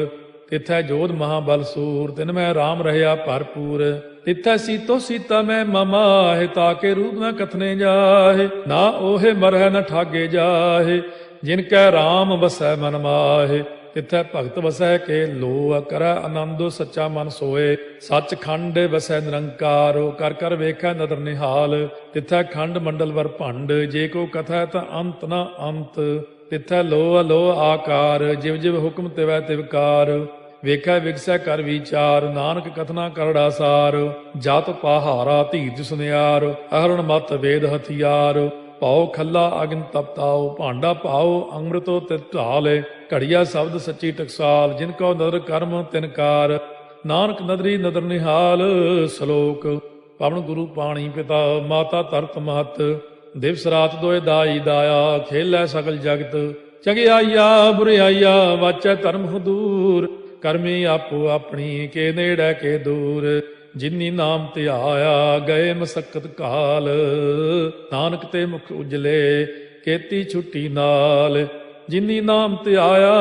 ਤਿੱਥੈ ਜੋਧ ਮਹਾਬਲ ਸੂਰ ਤਿਨ ਮੈਂ ਰਾਮ ਰਹਿਆ ਭਰਪੂਰ ਤਿੱਥੈ ਸੀਤੋ ਸੀਤਾ ਮੈਂ ਮਮਾਹਿ ਤਾਕੇ ਰੂਪ ਨਾ ਕਥਨੇ ਜਾਹੇ ਨਾ ਓਹੇ ਮਰਹਿ ਨ ਠਾਗੇ ਜਾਹੇ ਜਿਨ ਕੈ ਰਾਮ ਵਸੈ ਮਨ ਮਾਹੇ ਤਿੱਥੈ ਭਗਤ ਵਸੈ ਕੇ ਲੋ ਕਰੈ ਆਨੰਦੋ ਸੱਚਾ ਮਨ ਸੋਏ ਸੱਚ ਖੰਡ ਵਸੈ ਨਿਰੰਕਾਰ ਕਰ ਕਰ ਵੇਖੈ ਨਦਰ ਨਿਹਾਲ ਤਿੱਥੈ ਖੰਡ ਮੰਡਲ ਵਰ ਭੰਡ ਜੇ ਕੋ ਕਥੈ ਤਾਂ ਅੰਤ ਨਾ ਅੰਤ ਤਿੱਥੈ ਲੋ ਅਲੋ ਆਕਾਰ ਜਿਵ ਜਿਵ ਹੁਕਮ ਤਿਵੈ ਤਿਵਕਾਰ ਵੇਖੈ ਵਿਗਸੈ ਕਰ ਵਿਚਾਰ ਨਾਨਕ ਕਥਨਾ ਕਰੜਾ ਸਾਰ ਜਤ ਪਹਾਰਾ ਧੀਰਜ ਸੁਨਿਆਰ ਅਹਰਣ ਮਤ ਵੇਦ ਹਥਿਆਰ ਪਾਓ ਖੱਲਾ ਅਗਨ ਤਪਤਾਓ, ਭਾਂਡਾ ਪਾਓ ਅੰਮ੍ਰਿਤੋ ਤਿਤ ਢਾਲ। ਘੜੀਆ ਸ਼ਬਦ ਸੱਚੀ ਟਕਸਾਲ, ਜਿਨ ਕੋ ਨਦਰ ਕਰਮ ਤਿਨਕਾਰ। ਨਾਨਕ ਨਦਰੀ ਨਦਰ ਨਿਹਾਲ। ਸ਼ਲੋਕ। ਪਵਨ ਗੁਰੂ ਪਾਣੀ ਪਿਤਾ, ਮਾਤਾ ਧਰਤ ਮਹਤ। ਦਿਵਸ ਰਾਤ ਦੋਇ ਦਾਈ ਦਾਇਆ, ਖੇਲੈ ਸਗਲ ਜਗਤ। ਚੰਗਿਆਈਆ ਬੁਰਿਆਈਆ, ਵਾਚੈ ਧਰਮ ਹਦੂਰ। ਕਰਮੀ ਆਪੋ ਆਪਣੀ, ਕੇ ਨੇੜੇ ਕੇ ਦੂਰ। ਜਿਨੀ ਨਾਮ ਧਿਆਇਆ, ਗਏ ਮਸਕਤ ਕਾਲ। ਨਾਨਕ ਤੇ ਮੁਖ ਉਜਲੇ, ਕੀਤੀ ਛੁੱਟੀ ਨਾਲ। ਜਿਨੀ ਨਾਮ ਧਿਆਇਆ,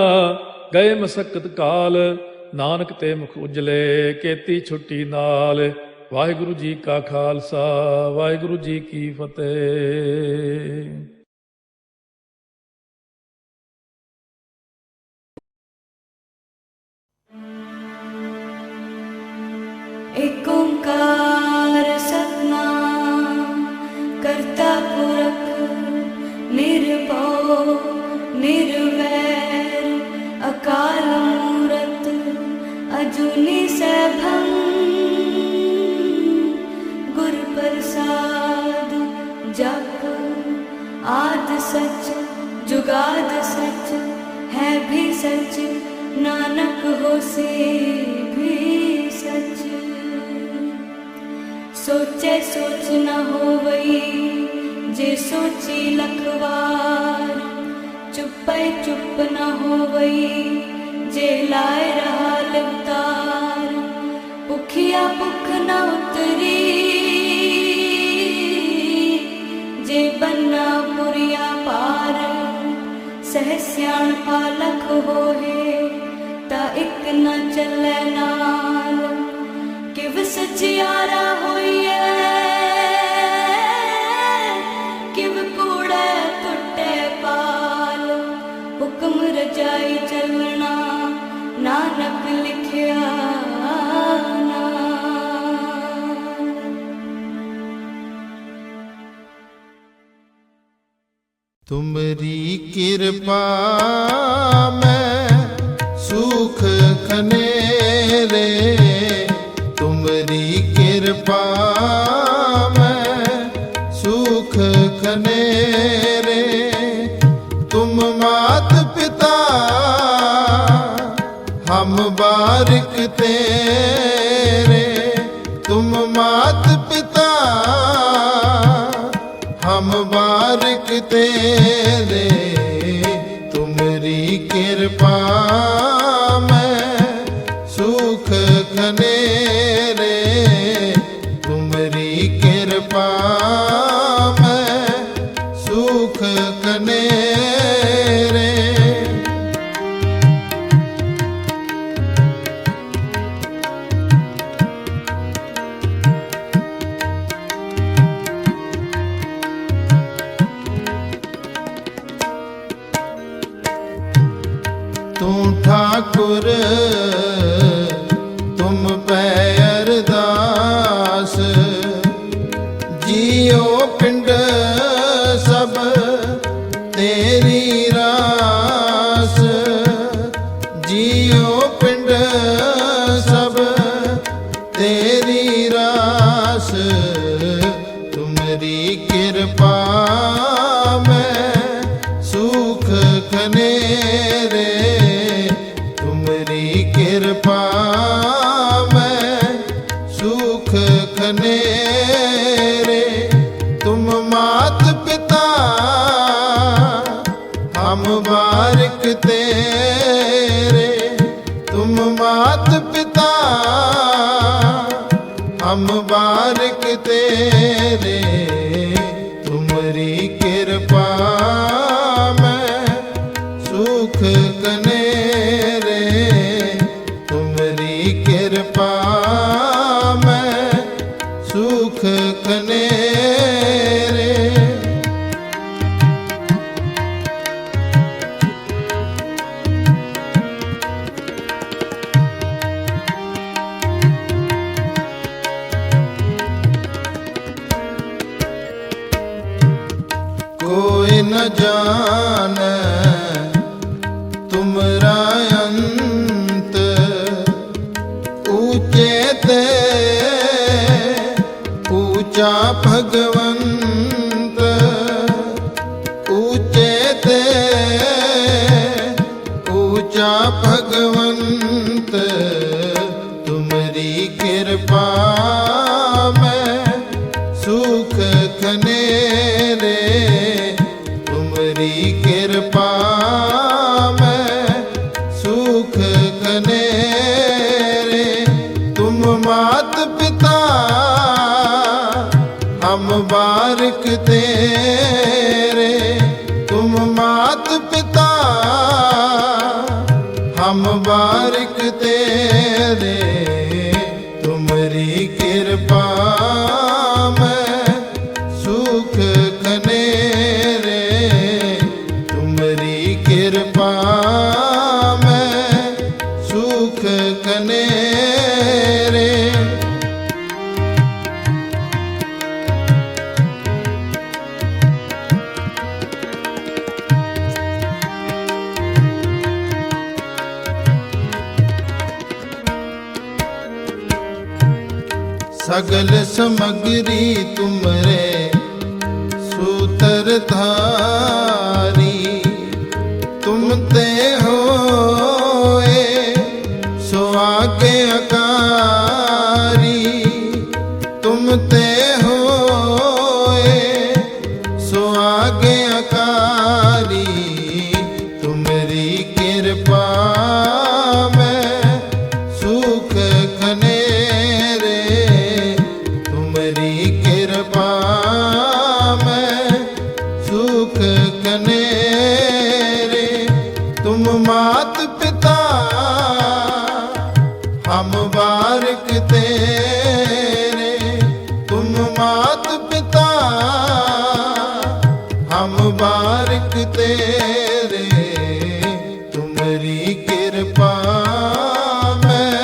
ਗਏ ਮਸਕਤ ਕਾਲ। ਨਾਨਕ ਤੇ ਮੁਖ ਉਜਲੇ, ਕੀਤੀ ਛੁੱਟੀ ਨਾਲ। ਵਾਹਿਗੁਰੂ ਜੀ ਕਾ ਖਾਲਸਾ, ਵਾਹਿਗੁਰੂ ਜੀ ਕੀ ਫਤਿਹ। ਏਕ ਓੰਕਾਰ ਸਤਿਨਾਮ ਕਰਤਾ ਪੁਰਖ ਨਿਰਭਉ ਨਿਰਵੈਰ ਅਕਾਲ ਮੂਰਤ ਅਜੂਨੀ ਸੈਭੰ ਗੁਰ ਪ੍ਰਸਾਦ ਜਪ ਆਦ ਸਚ ਜੁਗਾਦ ਸਚ ਹੈ ਵੀ ਸਚ ਨਾਨਕ ਹੋਸੀ ਵੀ ਸਚ। सोचे सोच न होवई जे सोची लखवार। चुपै चुप न होवई जे लाए रहा लिवतार। भुखिया भुख न उतरी जे बन्ना पुरिया पार। सह सियाण पालख होए ता इक न चलै नाल। किव सचियारा होइए किव कूड़े टुटे पाल। हुक्म रजाई चलना नानक लिखिया तुमरी कृपा में सुख खनेरे। तुमरी कृपा में सुख खनेरे। तुम मात पिता हम बारिक तेरे। तुम मात पिता हम बारिक तेरे। तुमरी कृपा में सुख खनेरे। तुमरी कृपा में सुख खनेरे। तू ठाकुर तुम पे अरदास। जियो पिंड सब तेरी रास। जियो पिंड सब तेरी रास। तुमरी कृपा में सुख खनेरे। तुमरी कृपा में सुख खनेरे। तुम मात पिता हम बारिक तेरे। तुम मात पिता हम बारिक तेरे। तुमरी कृपा में सुख खनेरे। तुमरी कृपा में सुख खनेरे। कोई न जाने तुमरा अंत। ऊंचे ते ऊंचा भगवंत। तुमरी कृपा में सुख कनेरे। तुम मात पिता हम बारिक तेरे। तुम मात पिता हम बारिक तेरे। तुमरी कृपा में सुख कनेरे। तुमरी कृपा में सुख कनेरे। सगल समग्री तुमरे सूत्रधारी। तुम ते होए सो आज्ञाकारी। तुम ते होए सो आज्ञाकारी। तुमरी कृपा में सुख कनेरे। तुमरी कृपा में सुख कनेरे। तुम मात पिता हम बारिक तेरे। तुम मात पिता हम बारिक तेरे। तुमरी कृपा में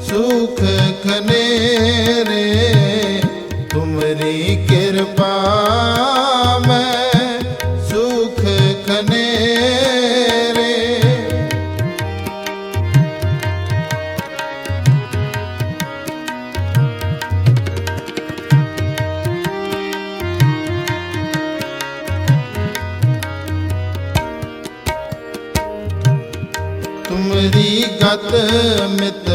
सुख कनेरे। तुमरी कृपा में सुख कनेरे। तुमरी गत मित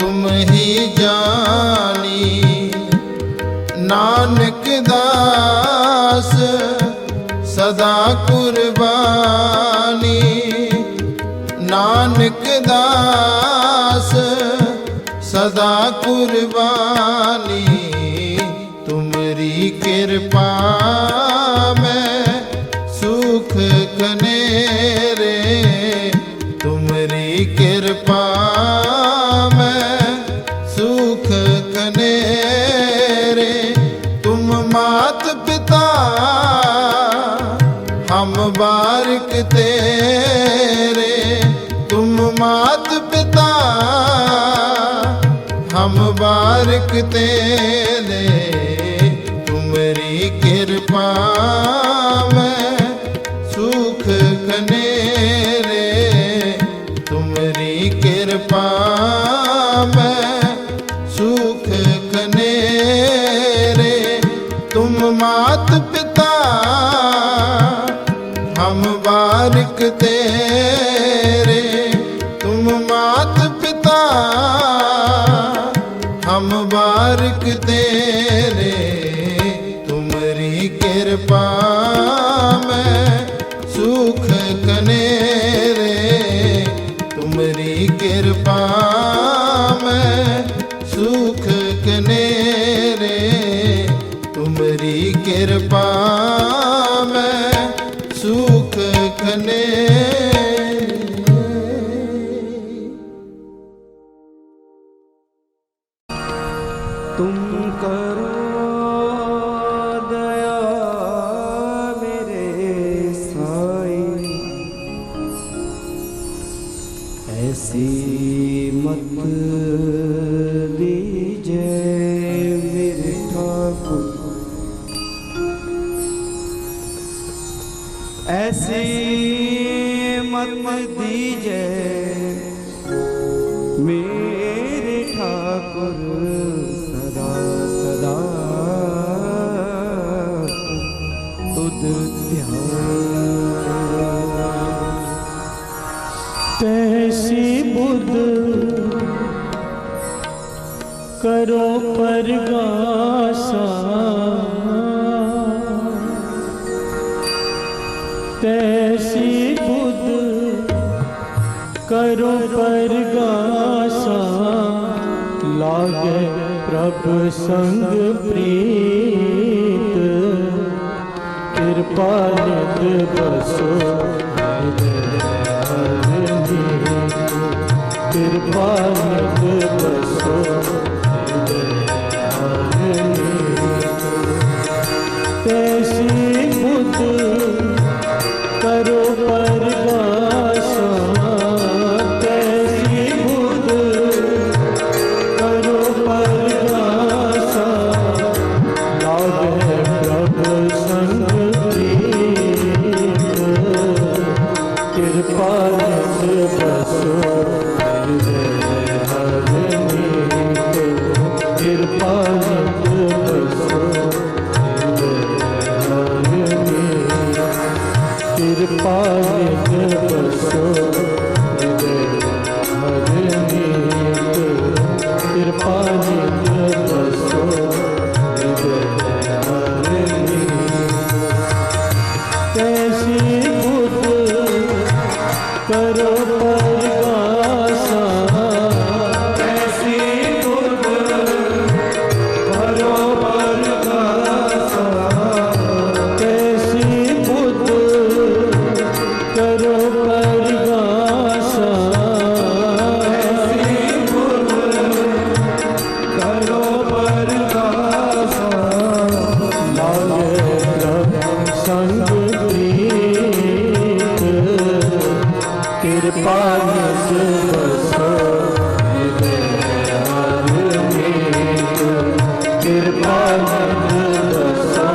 तुम ही जानी। नानक दास सदा कुर्बानी। नानक दास सदा कुर्बानी। तुमरी कृपा में सुख कनेरे। तुमरी कृपा में सुख कनेरे। तुम मात पिता हम बारिक तेरे। तुम मात पिता हम बारिक तेरे। तुमरी कृपा में सुख कनेरे। तुमरी कृपा में सुख कनेरे। तुम मात पिता हम बारिक तेरे। तुम मात पिता हम बारिक तेरे। तुमरी कृपा में सुख कनेरे। तुमरी कृपा में सुख कनेरे। तुमरी कृपा में सुख कनेरे। तुम करो दया मेरे साईं। ऐसी मत दीजिए मेरे ठाकुर। ऐसी मत दीजिए मेरे ठाकुर। सदा सदा तुद ध्यान। तैसी बुध करो परगासा। तैसी बुध करो परगासा, लागे प्रभु संग प्रीत, कृपा निध बसो कृपा निध बसो तैसी बुध करो परगासा, तैसी बुध करो परगासा, लागे प्रभु संग प्रीत, कृपा निध बसो कृपा निध बसो कृपा निध बसो कृपा निध बसो कैसी बुध करो परगासा, कैसी बुध करो परगासा, कैसी बुध करो परगासा, कैसी बुध करो परगासा, लागे प्रभु संग प्रीत, कृपा निध बसो कृपा निध बसो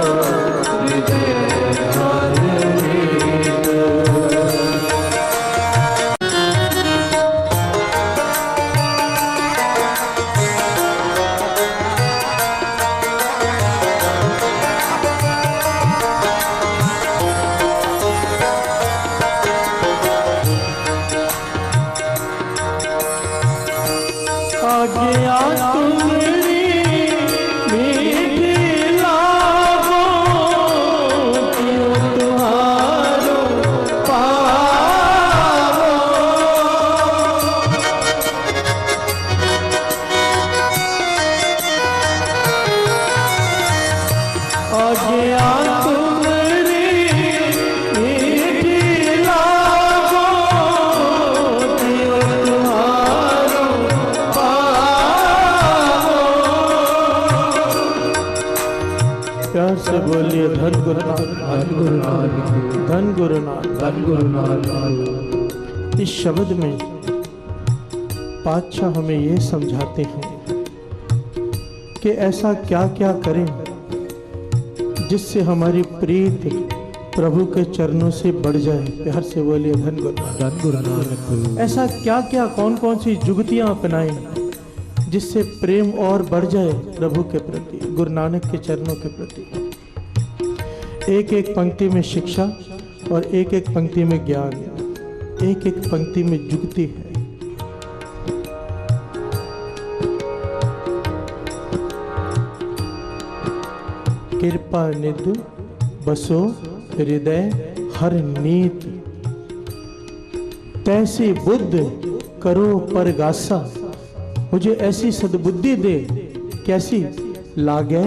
आज्ञा तुम्हारी मीठी लागो, क्यों तुम्हारो पावो, आज्ञा तुम्हारी मीठी लागो, क्यों तुम्हारो प्यार से बोलिए धन गुरुनाथ, धन गुरुनाथ, धन गुरुनाथ, धन गुरुनाथ। इस शब्द में पातशाह हमें ये समझाते हैं कि ऐसा क्या क्या करें जिससे हमारी प्रीत प्रभु के चरणों से बढ़ जाए। प्यार से बोलिए धन गुरुनाथ, धन गुरुनाथ। ऐसा क्या क्या कौन कौन सी जुगतियां अपनाएं जिससे प्रेम और बढ़ जाए प्रभु के प्रति, गुरु नानक के चरणों के प्रति। एक एक पंक्ति में शिक्षा और एक एक पंक्ति में ज्ञान, एक एक पंक्ति में जुगती है। कृपा निध बसो हृदय हर नीत, तैसी बुद्ध करो परगासा, मुझे ऐसी सद्बुद्धि दे, कैसी लागे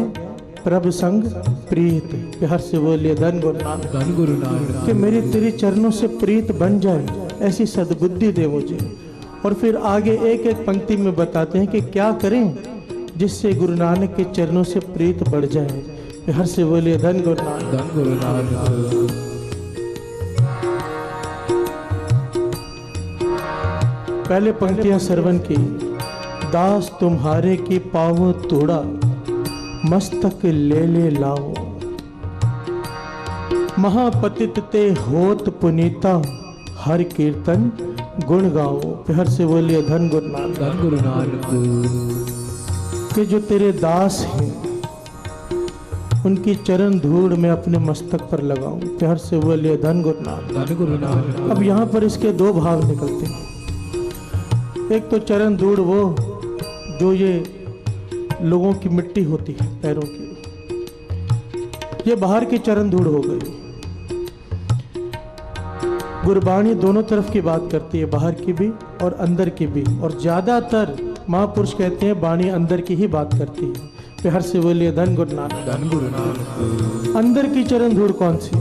प्रभु संग प्रीत। प्यार से बोलिए धन गुरुनाथ, धन गुरुनाथ। कि मेरी तेरे चरणों से प्रीत बन जाए, ऐसी सद्बुद्धि दे मुझे। और फिर आगे एक एक पंक्ति में बताते हैं कि क्या करें जिससे गुरु नानक के चरणों से प्रीत बढ़ जाए। प्यार से बोलिए धन गुरुनाथ, धन गुरुनाथ। पहले पंक्तियां श्रवण की। दास तुम्हारे की पावो तोड़ा, मस्तक ले ले लाओ, महापतित ते होत पुनीता, हर कीर्तन गुण गाओ। प्यार से बोलिए धन गुरुनाथ, धन गुरुनाथ। कि जो तेरे दास हैं उनकी चरण धूड़ में अपने मस्तक पर लगाऊं। प्यार से बोलिए धन गुरुनाथ, धन गुरुनाथ। अब यहाँ पर इसके दो भाव निकलते हैं। एक तो चरण धूड़ वो जो ये लोगों की मिट्टी होती है पैरों की, ये बाहर की चरण धूड़ हो गई। गुरबाणी दोनों तरफ की बात करती है, बाहर की भी और अंदर की भी, और ज्यादातर महापुरुष कहते हैं बाणी अंदर की ही बात करती है। प्यार से बोलिए धन गुरु नानक। धन गुरु नानक। अंदर की चरण धूड़ कौन सी?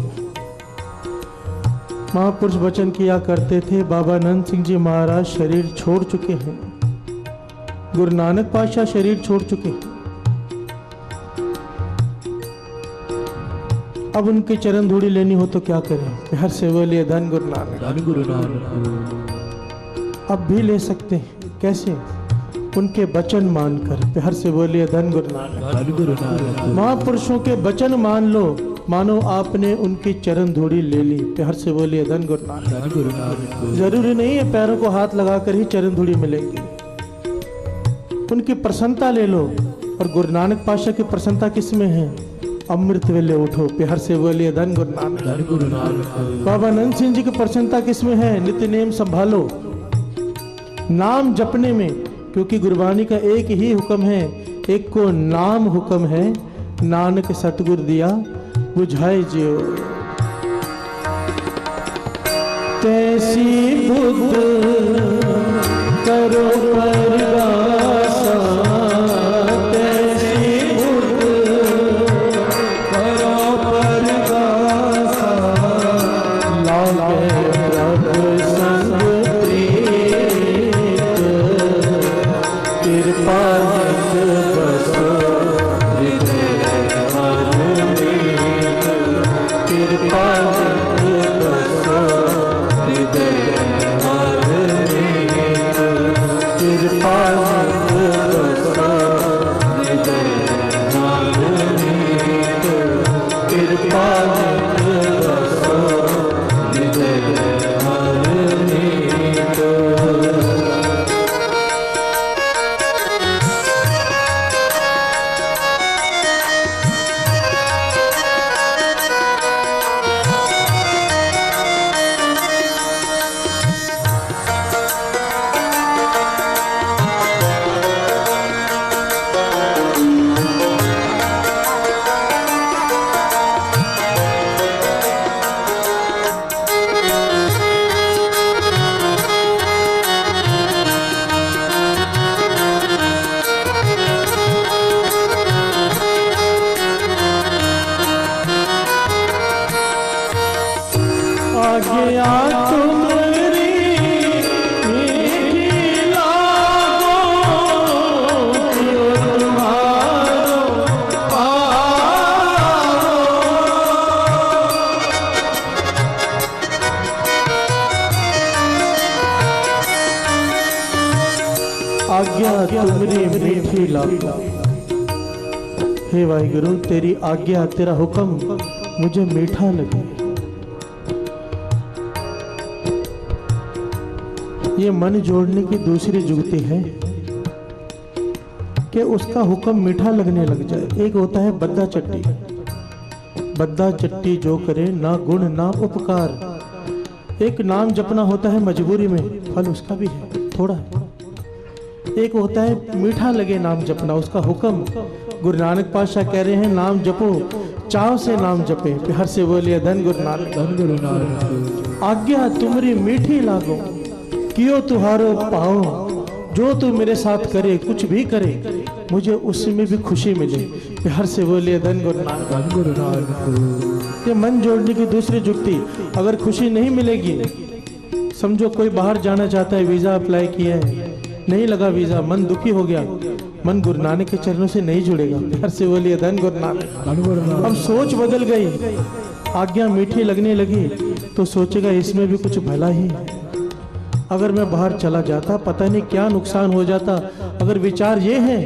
महापुरुष वचन किया करते थे, बाबा नंद सिंह जी महाराज शरीर छोड़ चुके हैं, गुरु नानक पातशाह शरीर छोड़ चुके हैं। अब उनकी चरण धूड़ी लेनी हो तो क्या करें? प्यार से बोलिए धन गुरु नानक। धन गुरु नानक। अब भी ले सकते हैं, कैसे? उनके वचन मानकर। प्यार से बोलिए धन गुरु नानक। धन गुरु नानक। महापुरुषों के वचन मान लो, मानो आपने उनकी चरण धूड़ी ले ली। प्यार से बोलिए धन गुरु नानक। धन गुरु नानक। जरूरी नहीं है पैरों को हाथ लगाकर ही चरण धूड़ी मिलेगी, उनकी प्रसन्नता ले लो। और गुरु नानक पातशाह की प्रसन्नता किस में है? अमृत वेले उठो। प्यार से बोलिए धन गुरु नानक। धन गुरु नानक। बाबा नंद सिंह जी की प्रसन्नता किस में है? नित्य नेम संभालो, नाम जपने में, क्योंकि गुरबानी का एक ही हुक्म है, एक को नाम हुक्म है, नानक सतगुर दिया बुझाए जियो। तैसी बुद्ध करो परगासा, तैसी बुद्ध करो परगासा, लागे प्रभु संग प्रीत, कृपा बसो हृदय मन में, कृपा बसो हृदय मन में, कृपा बसो हृदय मन में, कृपा बसो हृदय मन में। आज्ञा तुम्हारी मीठी लागो, क्यों तुम्हारो पाओ। आज्ञा तुम्हारी मीठी लागो। हे वाहिगुरु, तेरी आज्ञा, तेरा हुक्म मुझे मीठा लगे। ये मन जोड़ने की दूसरी जुगती है कि उसका हुक्म मीठा लगने लग जाए। एक होता है बद्दा चट्टी, बद्दा चट्टी जो करे ना गुण ना उपकार। एक नाम जपना होता है मजबूरी में, फल उसका भी है थोड़ा है। एक होता है मीठा लगे नाम जपना, उसका हुक्म। गुरु नानक पातशाह कह रहे हैं नाम जपो, चाव से नाम जपे। प्यार से बोलिए धन गुरु नानक। धन गुरु नानक। आज्ञा तुम्हारी मीठी लागो, कियो तुहारो पाओ। जो तू मेरे साथ करे, कुछ भी करे, मुझे उसमें भी खुशी मिले। प्यार से बोलिए धन गुरु नानक। धन गुरु नानक। ये मन जोड़ने की दूसरी जुक्ति। अगर खुशी नहीं मिलेगी, समझो कोई बाहर जाना चाहता है, वीजा अप्लाई किया है, नहीं लगा वीजा, मन दुखी हो गया, मन गुरु नानक के चरणों से नहीं जुड़ेगा। प्यार से बोलिए धन गुरु नानक। धन गुरु नानक। अब सोच बदल गई, आज्ञा मीठी लगने लगी तो सोचेगा इसमें भी कुछ भला ही है। अगर मैं बाहर चला जाता, पता नहीं क्या नुकसान हो जाता। अगर विचार ये है,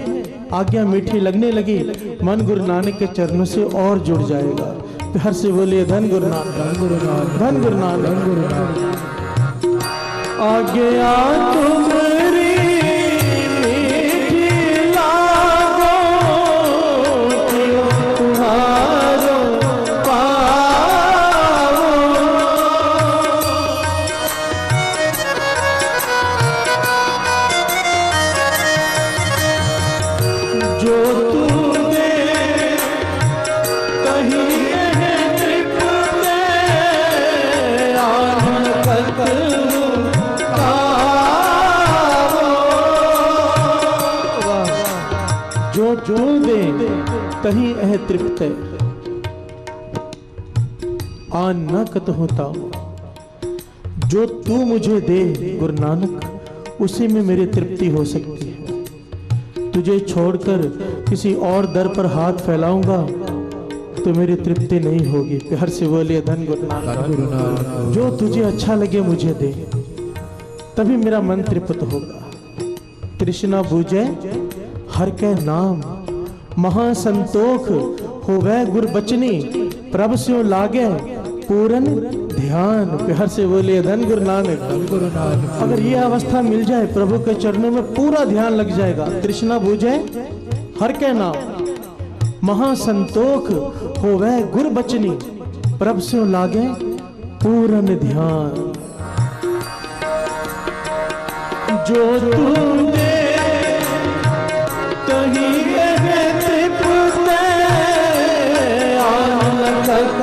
आज्ञा मीठी लगने लगी, मन गुरु नानक के चरणों से और जुड़ जाएगा। प्यार से बोलिए धन गुरु नानक। धन गुरु नानक। धन गुरु नानक। धन गुरु नानक। आज्ञा तुम्हारी मीठी लागो, क्यों तुम्हारो पाओ। जो तूने कही है तृप्त में आनंद तही अह तृप्त आन न कत होता। जो तू मुझे दे गुरु नानक, उसी में मेरी तृप्ति हो सकती है। तुझे छोड़कर किसी और दर पर हाथ फैलाऊंगा तो मेरी तृप्ति नहीं होगी। प्यार से बोलिए धन गुरु नानक। जो तुझे अच्छा लगे मुझे दे, तभी मेरा मन तृप्त होगा। तृष्णा बूझे हर के नाम, महासंतोख होवे गुर बचनी। प्रभ स्यों लागे पूरन ध्यान। प्यार से बोलिए धन गुरु नानक। अगर ये अवस्था मिल जाए, प्रभु के चरणों में पूरा ध्यान लग जाएगा। तृष्णा बूझे हर के नाम, महासंतोख होवे गुर बचनी। प्रभ स्यों लागे पूरन ध्यान। जो तू दे तही तृप्त आन कत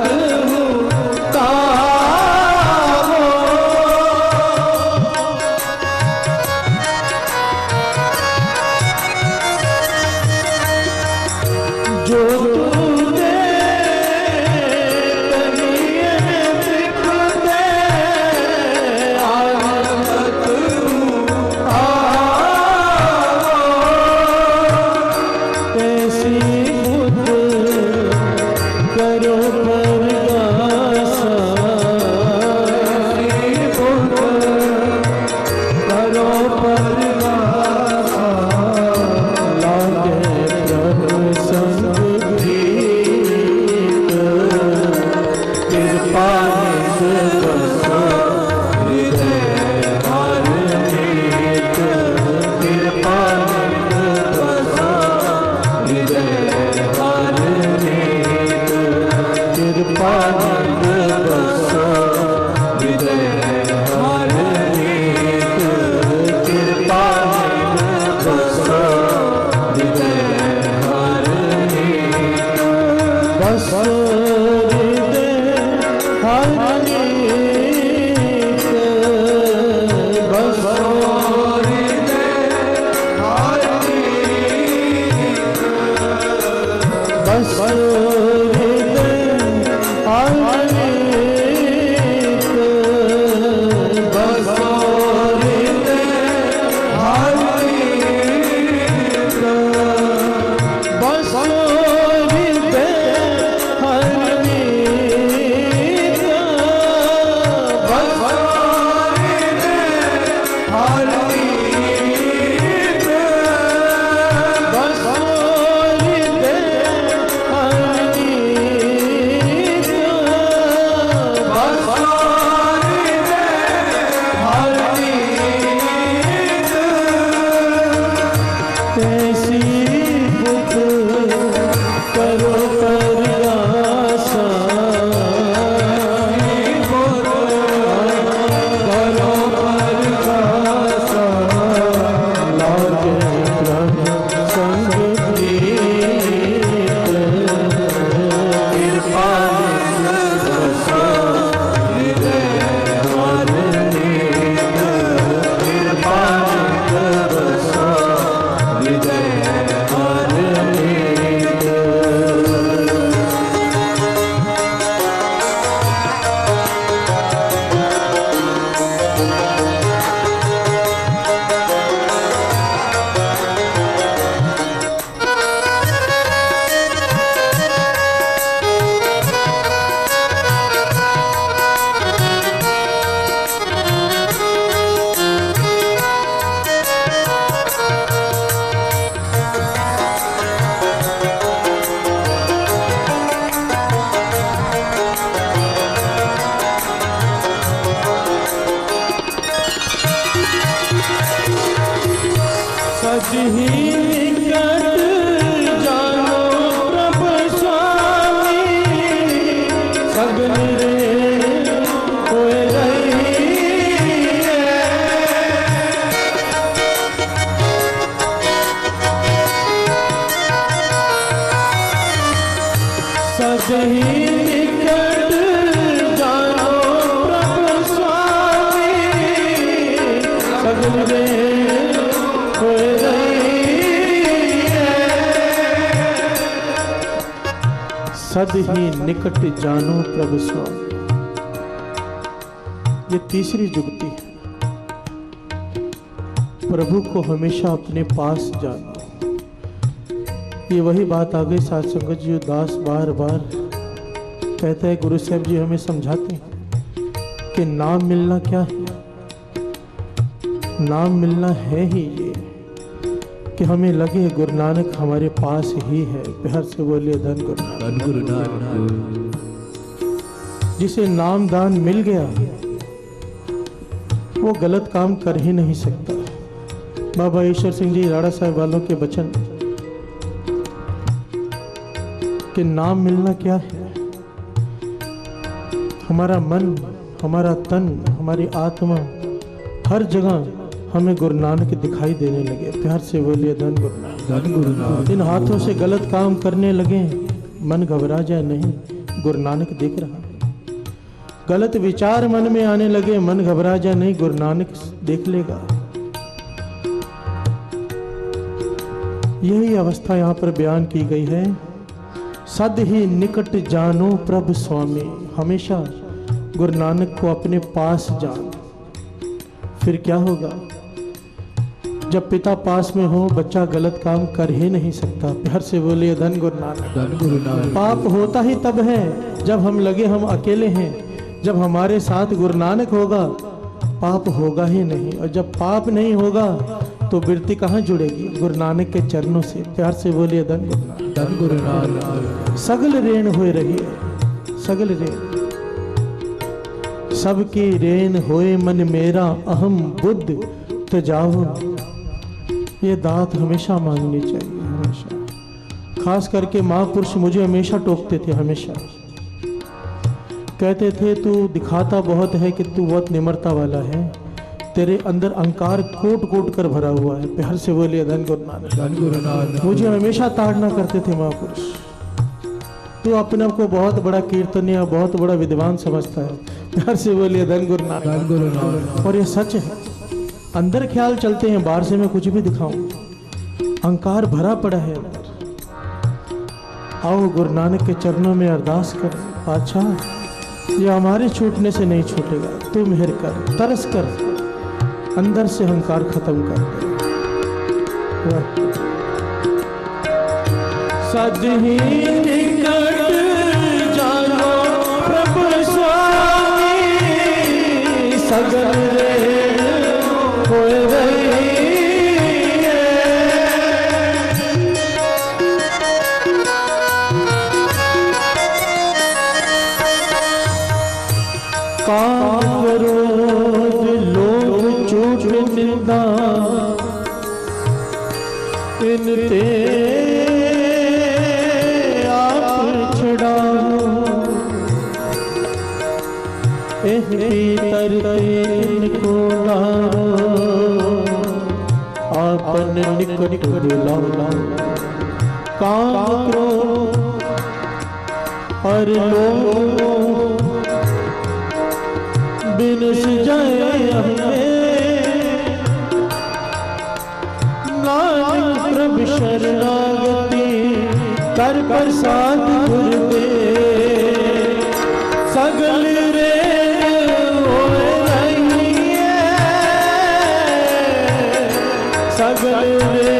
सद ही निकट जानो प्रभु स्वामी। ये तीसरी जुगती है, प्रभु को हमेशा अपने पास जाना। ये वही बात आ गई साथ संगत जी, दास बार बार कहता है, गुरु साहब जी हमें समझाते हैं कि नाम मिलना क्या है। नाम मिलना है ही ये कि हमें लगे गुरु नानक हमारे पास ही है। प्यार से बोलिए धन गुरु नानक। जिसे नाम दान मिल गया वो गलत काम कर ही नहीं सकता। बाबा ईश्वर सिंह जी राणा साहब वालों के वचन कि नाम मिलना क्या है। हमारा मन, हमारा तन, हमारी आत्मा हर जगह हमें गुरु नानक दिखाई देने लगे। प्यार से बोलिए धन गुरु नानक। इन हाथों से गलत काम करने लगे, मन घबरा जाए नहीं, गुरु नानक देख रहा। गलत विचार मन में आने लगे, मन घबरा जाए नहीं, गुरु नानक देख लेगा। यही अवस्था यहाँ पर बयान की गई है। सद ही निकट जानो प्रभु स्वामी। हमेशा गुरु नानक को अपने पास जान। फिर क्या होगा? जब पिता पास में हो, बच्चा गलत काम कर ही नहीं सकता। प्यार से बोलिए धन गुरु नानक। पाप होता ही तब है जब हम लगे हम अकेले हैं। जब हमारे साथ गुरु नानक होगा पाप होगा ही नहीं। और जब पाप नहीं होगा तो वृत्ति कहाँ जुड़ेगी? गुरु नानक के चरणों से। प्यार से बोलिए धन गुरु नानक। सगल रेण होए रही है, सगल रेण सबकी रेण होए मन मेरा, अहम बुद्ध तजाओ। ये दात हमेशा मांगनी चाहिए, हमेशा। खास करके महापुरुष मुझे हमेशा टोकते थे, हमेशा कहते थे तू दिखाता बहुत है कि तू बहुत निम्रता वाला है, तेरे अंदर अहंकार कोट कोट कर भरा हुआ है। प्यार से बोलिए धन गुरु नानक। मुझे हमेशा ताड़ना करते थे महापुरुष, तू अपने आप को बहुत बड़ा कीर्तनिया, बहुत बड़ा विद्वान समझता है। प्यार से बोलिए धन गुरु नानक। और ये सच है, अंदर ख्याल चलते हैं, बाहर से मैं कुछ भी दिखाऊं, अहंकार भरा पड़ा है अंदर। आओ गुरु नानक के चरणों में अरदास कर, अच्छा ये हमारे छूटने से नहीं छूटेगा, तू मेहर कर, तरस कर, अंदर से अहंकार खत्म कर दे। सद ही निकट जानो प्रभु स्वामी, सगल रे होए रही है। काम क्रोध लोभ झूठ निंदा इन ते आप छुड़ाओ। भीतर इनको लाओ, आपन निकट बुलाओ। काम क्रोध और लोभ बिनस जाए हमें, नानक प्रभु शरणागति कर प्रसाद गुरुदे। सगल रे होए रही है, सगल रे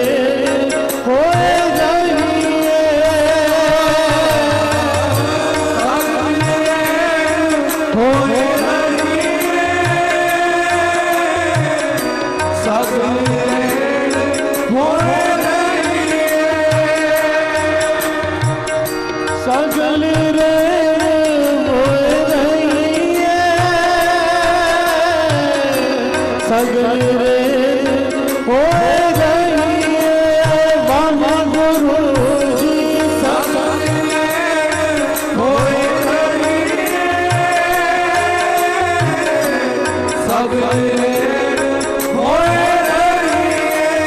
होए रही है, होए सगल रे होए रही है, सगल रे होए रही है। बाबा गुरु जी सगल रे होए रही है, सगल रे होए रही है।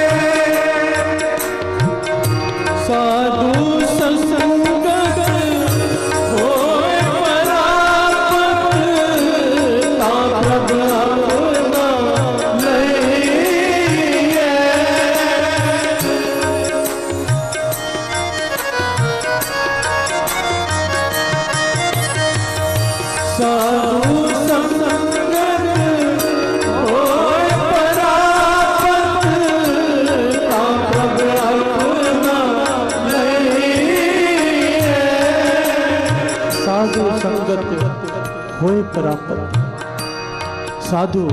साधु सत्संगत होए परापत, अपना नहीं है। साधु संगत होए परापत, तापब अपना लइए। साधु संगत होए परापत, साधु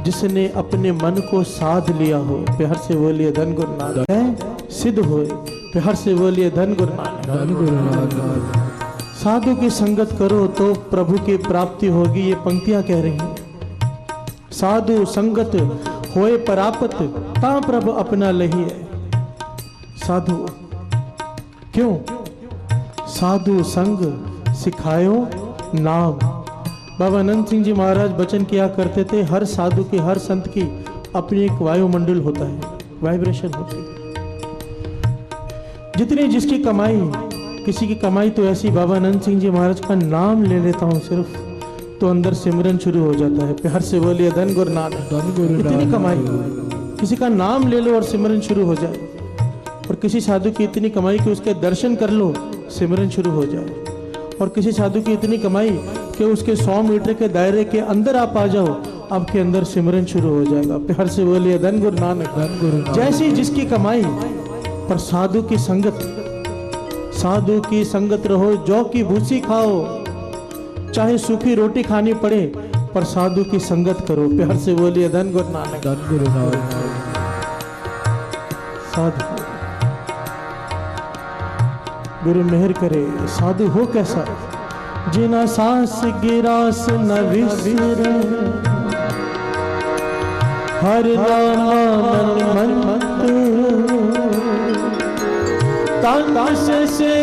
जिसने अपने मन को साध लिया हो, प्यार से बोलिए धन गुरु नानक। सिद्ध होए, प्यार से बोलिए धन गुरु नानक। धन गुरु नानक। साधु की संगत करो तो प्रभु की प्राप्ति होगी, ये पंक्तियां कह रही हैं। साधु संगत होए परापत, ता प्रभु अपना लहिए। साधु क्यों? साधु संग सिखायो नाम। बाबा अनंत सिंह जी महाराज वचन किया करते थे, हर साधु के, हर संत की अपनी एक वायुमंडल होता है, वाइब्रेशन होती है। जितनी जिसकी कमाई, किसी की कमाई तो ऐसी, बाबा अनंत सिंह जी महाराज का नाम ले लेता हूँ सिर्फ, तो अंदर सिमरन शुरू हो जाता है। प्यार से बोलिए धन गुरु नानक। धन गुरु नानक। इतनी कमाई, किसी का नाम ले लो और सिमरन शुरू हो जाए। और किसी साधु की इतनी कमाई कि उसके दर्शन कर लो, सिमरन शुरू हो जाए। और किसी साधु की इतनी कमाई कि उसके 100 मीटर के दायरे के अंदर आप आ जाओ, आपके अंदर सिमरन शुरू हो जाएगा। प्यार से बोलिए धन गुरु नानक। धन गुरु नानक। जैसी जिसकी कमाई, पर साधु की संगत, साधु की संगत रहो, जौ की भूसी खाओ, चाहे सूखी रोटी खानी पड़े, पर साधु की संगत करो। प्यार से बोलिए धन गुरु नानक। धन गुरु नानक। साधु गुरु मेहर करे। साधु हो कैसा? जिना सांस गिरास न विसरे, हर नाम मन मत, ताश से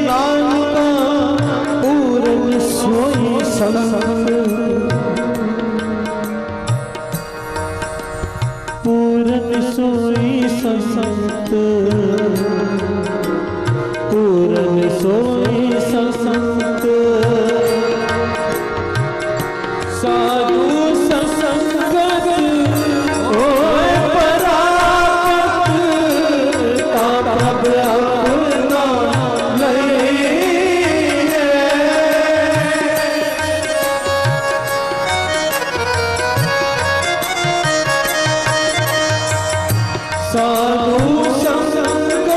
नानका पूरन सोई संग, पूरन सोई संत, पूरन सोई संत। साधु संगत होए परापत, तापब अपना लइए। साधु संगत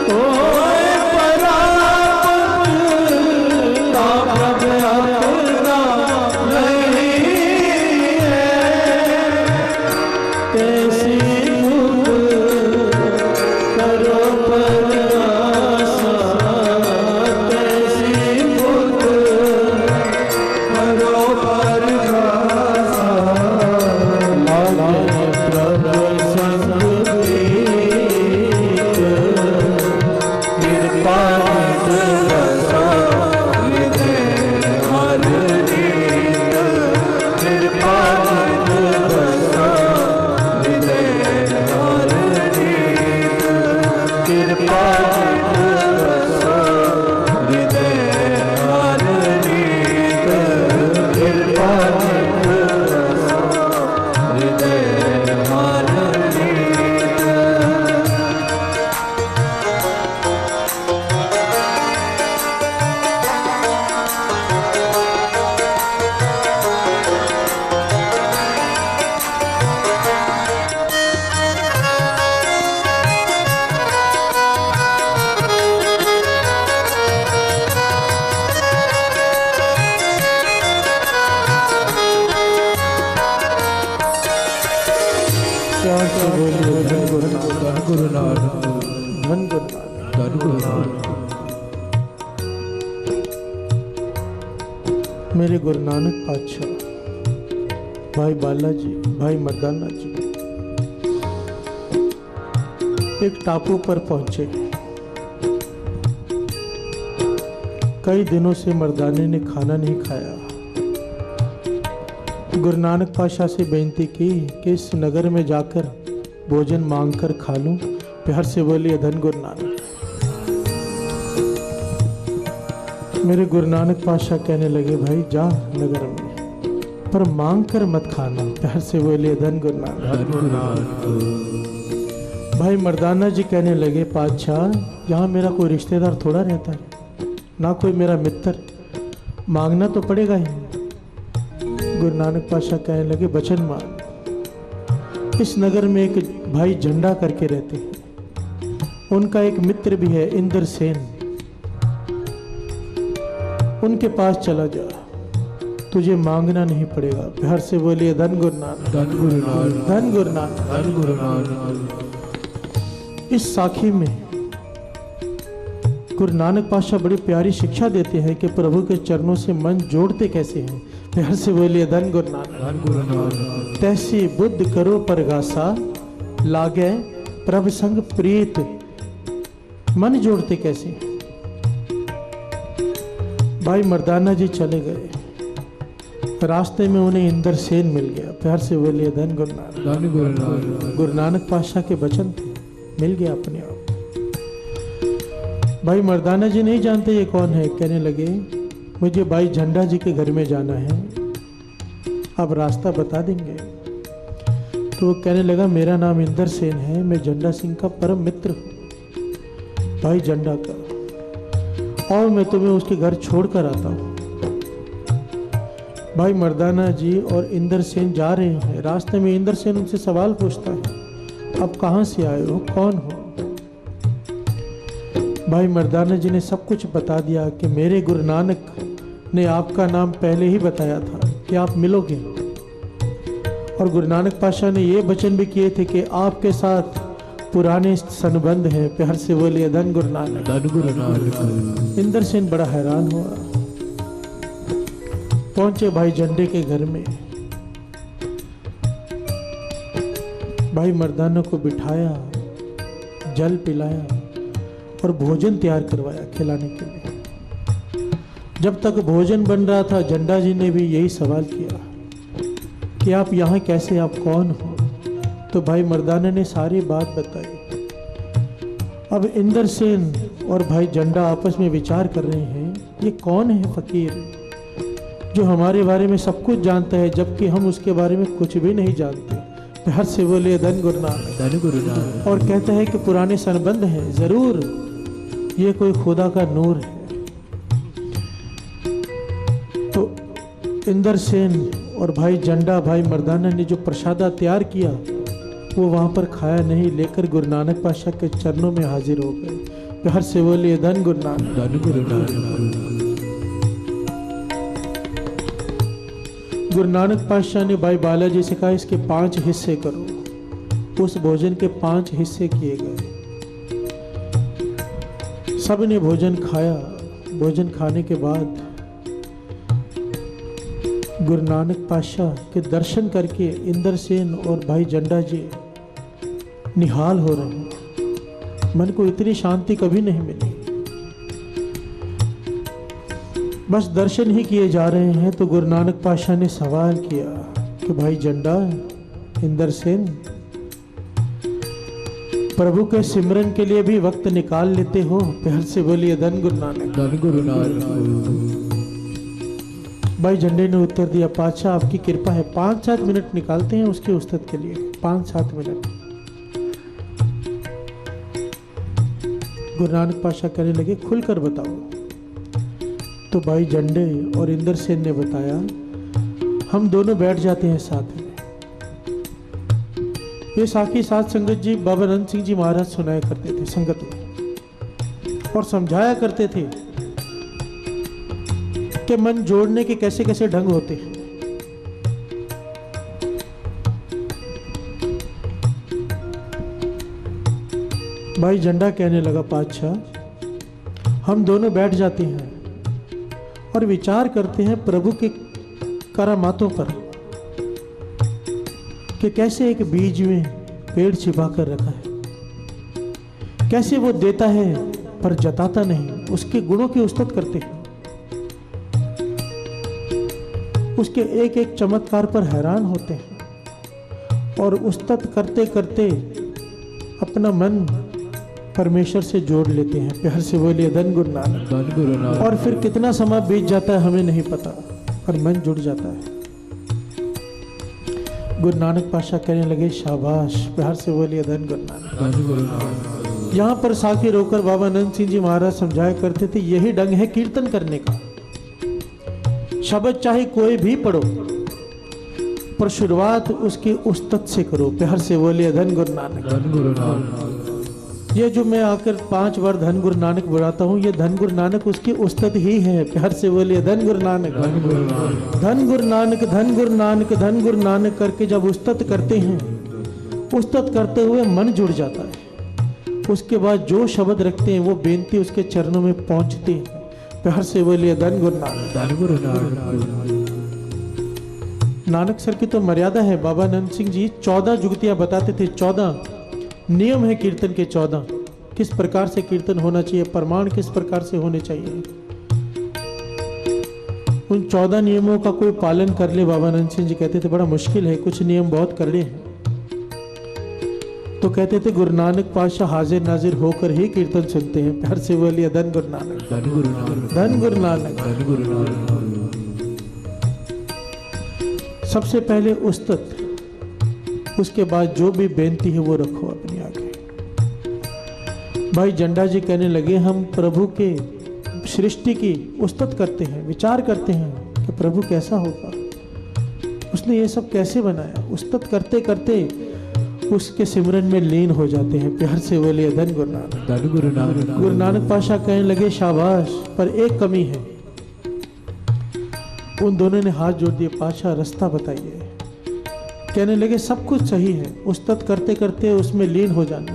होए परापत, तापब अपना लइए। कैसी मुख करो परआसा, कैसी मुख करो परआसा, लागे प्रभु संग प्रीत, कृपा नित बसा दे हर रीत, कृपा नित बसा दे हर रीत, कृपा नित बसा दे हर रीत, कृपा नित बसा दे हर रीत। प्यार से बोलिए धन गुरु नानक। धन गुरु नानक। धन गुरु नानक। धन गुरु नानक। मेरे गुरु नानक पातशाह, भाई बालाजी, भाई मर्दाना जी एक टापू पर पहुंचे। कई दिनों से मर्दाने ने खाना नहीं खाया। गुरु नानक पातशाह से बेनती की कि इस नगर में जाकर भोजन मांगकर खा लूं। प्यार से बोलिए धन गुरु नानक। मेरे गुरु नानक पातशाह कहने लगे, भाई जा नगर में, पर मांग कर मत खाना। प्यार से बोलिए धन गुरु नानक। धन गुरु नानक। भाई मर्दाना जी कहने लगे, पातशाह यहाँ मेरा कोई रिश्तेदार थोड़ा रहता है, ना कोई मेरा मित्र। मांगना तो पड़ेगा ही। गुरु नानक पातशाह कहने लगे वचन मांग। इस नगर में एक भाई झंडा करके रहते हैं, उनका एक मित्र भी है इंद्र सेन, उनके पास चला जा, तुझे मांगना नहीं पड़ेगा। प्यार से बोलिए धन गुरु नानक, धन गुरु नानक, धन गुरु नानक, धन गुरु नानक। इस साखी में गुरु नानक पातशाह बड़ी प्यारी शिक्षा देते हैं कि प्रभु के चरणों से मन जोड़ते कैसे हैं। प्यार से बोलिए धन गुरु नानक, धन गुरु नानक। तैसी बुद्ध करो परगासा, लागे प्रभ संग प्रीत। मन जोड़ते कैसे हैं। भाई मर्दाना जी चले गए, रास्ते में उन्हें इंद्र सेन मिल गया। प्यार से बोलिए धन गुरु नानक, धन गुरु नानक। गुरु नानक पातशाह के वचन थे, मिल गया अपने आप। भाई मर्दाना जी नहीं जानते ये कौन है। कहने लगे मुझे भाई झंडा जी के घर में जाना है, आप रास्ता बता देंगे। तो वो कहने लगा मेरा नाम इंद्र सेन है, मैं झंडा सिंह का परम मित्र हूँ, भाई झंडा का, और मैं तुम्हें उसके घर छोड़कर आता हूँ। भाई मर्दाना जी और इंद्र सेन जा रहे हैं। रास्ते में इंद्र सेन उनसे सवाल पूछता है, आप कहाँ से आए हो, कौन हो। भाई मर्दाना जी ने सब कुछ बता दिया कि मेरे गुरु नानक ने आपका नाम पहले ही बताया था कि आप मिलोगे, और गुरु नानक पातशाह ने ये वचन भी किए थे कि आपके साथ पुराने संबंध हैं। प्यार से बोलिए धन गुरु नानक, धन गुरु नानक। इंद्र सेन बड़ा हैरान हुआ। पहुंचे भाई झंडे के घर में, भाई मर्दाना को बिठाया, जल पिलाया और भोजन तैयार करवाया खिलाने के लिए। जब तक भोजन बन रहा था, झंडा जी ने भी यही सवाल किया कि आप यहाँ कैसे, आप कौन हो। तो भाई मर्दाना ने सारी बात बताई। अब इंद्र सेन और भाई झंडा आपस में विचार कर रहे हैं, ये कौन है फकीर जो हमारे बारे में सब कुछ जानता है, जबकि हम उसके बारे में कुछ भी नहीं जानते। प्यार से बोलिए धन गुरु नानक, धन गुरु नानक। और कहता है कि पुराने संबंध हैं, जरूर ये कोई खुदा का नूर है। तो इंद्र सेन और भाई झंडा, भाई मर्दाना ने जो प्रसादा तैयार किया वो वहां पर खाया नहीं, लेकर गुरु नानक पातशाह के चरणों में हाजिर हो गए। प्यार से बोलिए धन गुरु नानक, धन गुरु नानक। गुरु नानक पातशाह ने भाई बालाजी से कहा इसके 5 हिस्से करो। उस भोजन के 5 हिस्से किए गए। सब ने भोजन खाया। भोजन खाने के बाद गुरु नानक पातशाह के दर्शन करके इंद्र सेन और भाई झंडा जी निहाल हो रहे हैं। मन को इतनी शांति कभी नहीं मिली। बस दर्शन ही किए जा रहे हैं तो गुरु नानक पातशाह ने सवाल किया कि भाई झंडा, इंद्र सेन, प्रभु के सिमरन के लिए भी वक्त निकाल लेते हो। प्यार से बोलिए धन गुरु नानक, धन गुरु नानक। भाई झंडे ने उत्तर दिया, पातशाह आपकी कृपा है, 5-7 मिनट निकालते हैं उसके उस्तत के लिए, 5-7 मिनट। गुरु नानक पातशाह कहने लगे खुलकर बताओ। तो भाई झंडे और इंद्र सेन ने बताया, हम दोनों बैठ जाते हैं साथ में। ये साखी साध संगत जी बाबा अनंत सिंह जी महाराज सुनाया करते थे संगत में, और समझाया करते थे कि मन जोड़ने के कैसे कैसे ढंग होते हैं। भाई झंडा कहने लगा, पातशाह हम दोनों बैठ जाते हैं और विचार करते हैं प्रभु के करामातों पर, कि कैसे एक बीज में पेड़ छिपा कर रखा है, कैसे वो देता है पर जताता नहीं, उसके गुणों की उस्तत करते हैं, उसके एक एक चमत्कार पर हैरान होते हैं, और उस्तत करते करते अपना मन परमेश्वर से जोड़ लेते हैं। प्यार से बोलिए धन गुरु नानक, धन गुरु नानक। और फिर कितना समय बीत जाता है हमें नहीं पता, पर मन जुड़ जाता है। गुरु नानक पातशाह कहने लगे शाबाश। प्यार से बोलिए धन गुरु नानक, धन गुरु नानक। यहाँ पर साखी रोकर बाबा अनंत सिंह जी महाराज समझाया करते थे, यही ढंग है कीर्तन करने का। शब्द चाहे कोई भी पढ़ो, पर शुरुआत उसकी उस्तत से करो। प्यार से बोलिए धन गुरु नानक। धन गुरु नानक। ये जो मैं आकर 5 बार धन गुरु नानक बुलाता हूँ, ये धन गुरु नानक उसकी उस्तत ही है। प्यार से बोलिए धन गुरु नानक। धन गुरु नानक। धन गुरु नानक, धन गुरु नानक, धन गुरु नानक करके जब उस्तत करते हैं, उस्तत करते हुए मन जुड़ जाता है। उसके बाद जो शब्द रखते हैं वो बेनती उसके चरणों में पहुंचती है। प्यार से बोलिए धन गुरु नानक। धन गुरु नानक। नानक सर की तो मर्यादा है। बाबा नंद सिंह जी 14 जुगतियां बताते थे। 14 नियम है कीर्तन के। 14 किस प्रकार से कीर्तन होना चाहिए, प्रमाण किस प्रकार से होने चाहिए। उन 14 नियमों का कोई पालन कर ले, बाबा नंद सिंह जी कहते थे बड़ा मुश्किल है, कुछ नियम बहुत करने हैं। तो कहते थे गुरु नानक पातशाह हाजिर नाजिर होकर ही कीर्तन सुनते हैं। प्यार से बोलिए धन गुरु नानक। धन गुरु नानक। धन गुरु नानक। धन गुरु नानक। सबसे पहले उस्तत, उसके बाद जो भी बेनती है वो रखो अपने आगे। भाई जंडा जी कहने लगे हम प्रभु के सृष्टि की उस्तत करते हैं, विचार करते हैं कि प्रभु कैसा होगा, उसने ये सब कैसे बनाया। उस्तत करते करते उसके सिमरन में लीन हो जाते हैं। प्यार से बोलिए धन गुरु नानक। धन गुरु नानक। गुरु नानक पातशाह कहने लगे शाबाश, पर एक कमी है। उन दोनों ने हाथ जोड़ दिए, पातशाह रास्ता बताइए। कहने लगे सब कुछ सही है, उस्तत करते करते उसमें लीन हो जाना,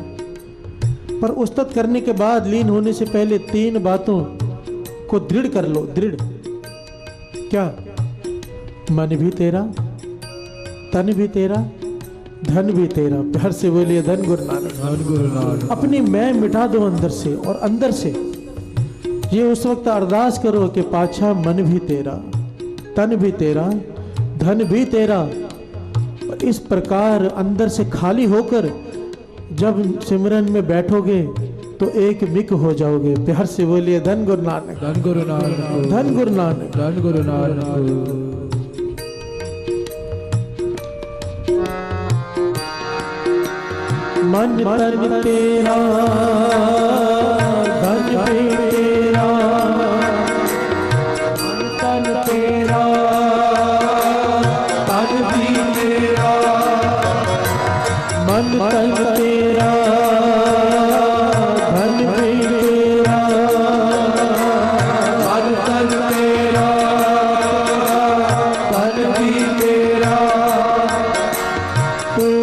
पर उस्तत करने के बाद लीन होने से पहले 3 बातों को दृढ़ कर लो। दृढ़ क्या? मन भी तेरा, तन भी तेरा, धन भी तेरा। प्यार से बोलिए धन गुरु नानक। धन गुरु नानक। अपनी मैं मिटा दो अंदर से, और अंदर से ये उस वक्त अरदास करो कि पातशाह मन भी तेरा, तन भी तेरा, धन भी तेरा। और इस प्रकार अंदर से खाली होकर जब सिमरन में बैठोगे तो एक मिक हो जाओगे। प्यार से बोलिए धन गुरु नानक। धन गुरु नानक। धन गुरु नानक। धन गुरु नानक। मन तन तेरा, धन भी तेरा, मन तन तेरा, तन भी तेरा, मन तन तेरा, धन भी तेरा, मन तन तेरा, तन भी तेरा। तू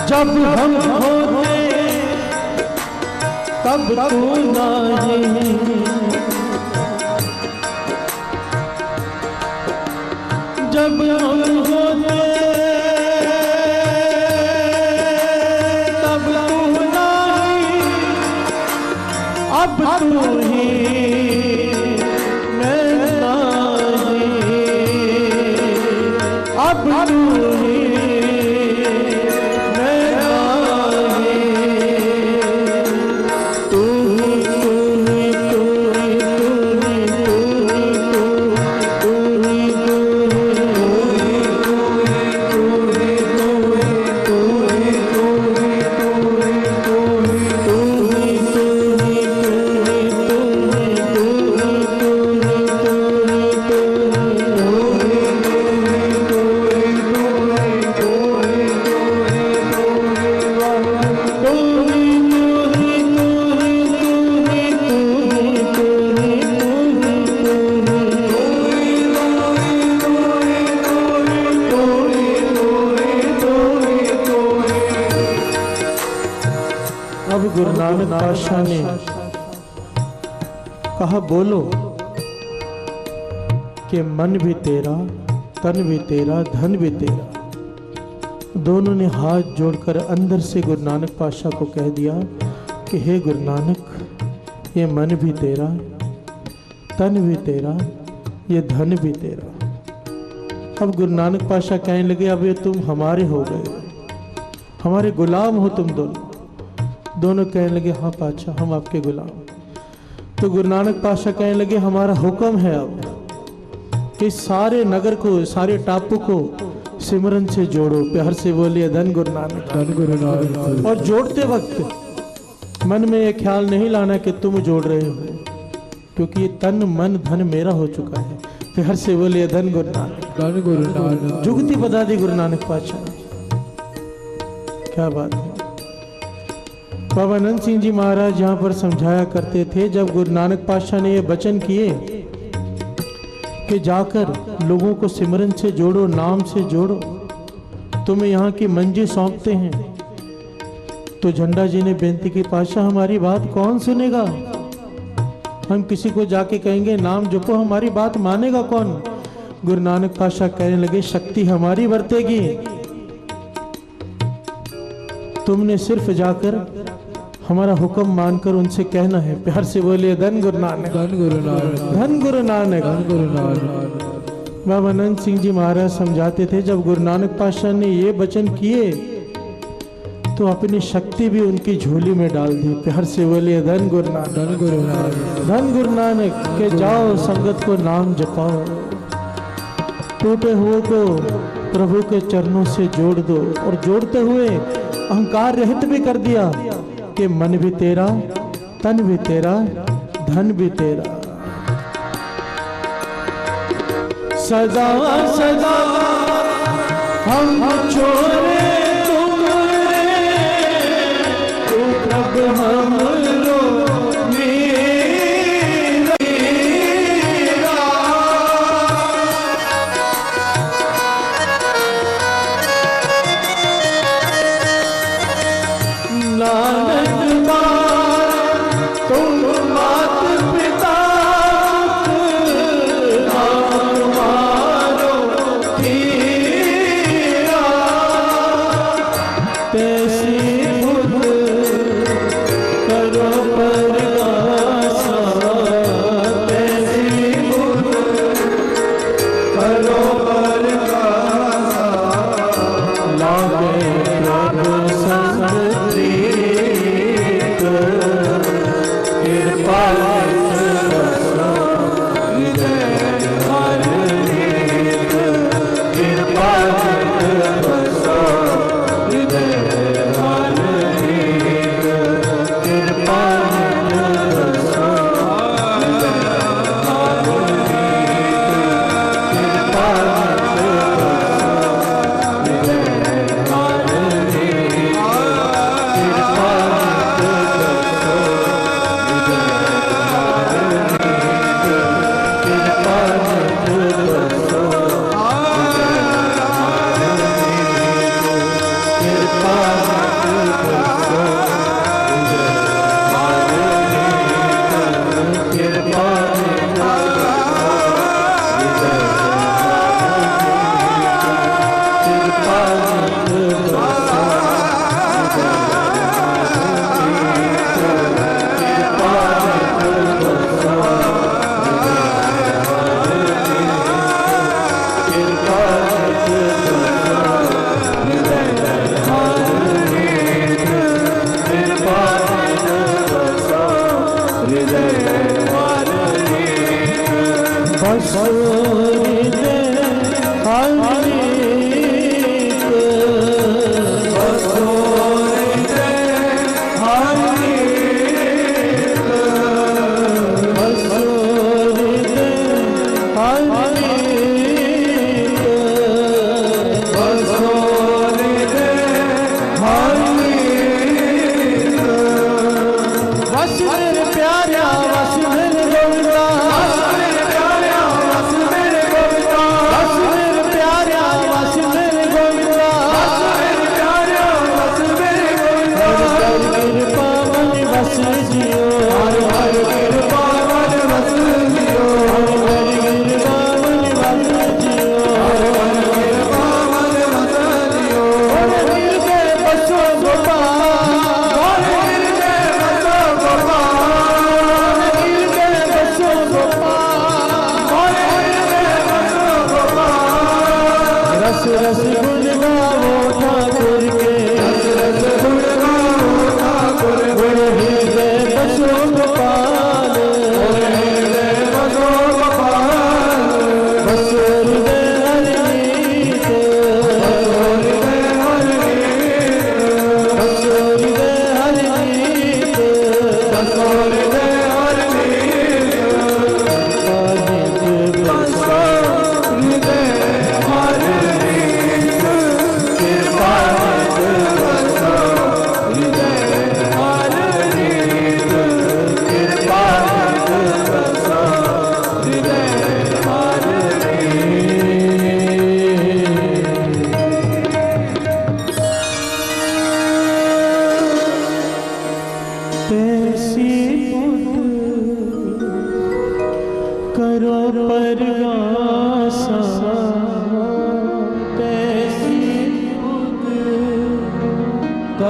जब हम होते तब तू नहीं, जब हम होते तब तू नहीं, अब तू ही मैं नहीं, अब तू ही गुरु नानक पातशाह ने कहा बोलो कि मन भी तेरा, तन भी तेरा, धन भी तेरा। दोनों ने हाथ जोड़कर अंदर से गुरु नानक पातशाह को कह दिया कि हे गुरु नानक, ये मन भी तेरा, तन भी तेरा, ये धन भी तेरा। अब गुरु नानक पातशाह कहने लगे अब ये तुम हमारे हो गए, हमारे गुलाम हो तुम दोनों। दोनों कहने लगे हाँ पातशाह हम आपके गुलाम। तो गुरु नानक पातशाह कहने लगे हमारा हुक्म है अब इस सारे नगर को, सारे टापू को सिमरन से जोड़ो। प्यार से बोलिए धन गुरु नानक, धन गुरु नानक। और जोड़ते वक्त मन में ये ख्याल नहीं लाना कि तुम जोड़ रहे हो, क्योंकि ये तन मन धन मेरा हो चुका है। प्यार से बोलिए धन गुरु नानक, धन गुरु नानक। जुगती बता दी गुरु नानक पातशाह, क्या बात है। बाबा आनंद सिंह जी महाराज यहाँ पर समझाया करते थे, जब गुरु नानक पातशाह ने ये वचन किए कि जाकर लोगों को सिमरन से जोड़ो, नाम से जोड़ो, तुम्हें यहाँ की मंजी सौंपते हैं, तो झंडा जी ने बेनती की पातशाह हमारी बात कौन सुनेगा, हम किसी को जाके कहेंगे नाम जपो, हमारी बात मानेगा कौन। गुरु नानक पातशाह कहने लगे शक्ति हमारी बरतेगी, तुमने सिर्फ जाकर हमारा हुक्म मानकर उनसे कहना है। प्यार से बोलिए धन गुरु नानक, धन गुरु नानक, धन गुरु नानक, धन गुरु नानक। बाबा आनंद सिंह जी महाराज समझाते थे जब गुरु नानक पातशाह ने ये वचन किए तो अपनी शक्ति भी उनकी झोली में डाल दी। प्यार से बोलिए धन गुरु नानक, धन गुरु नानक, धन गुरु नानक। के जाओ संगत को नाम जपाओ, टूटे हुए को प्रभु के चरणों से जोड़ दो, और जोड़ते हुए अहंकार रहित भी कर दिया कि मन भी तेरा, तन भी तेरा, धन भी तेरा। सदा सदा हम छोड़े तुमरे, तू प्रभु हमरो मेरा। नानक तुम मात पिता मारो तेरा,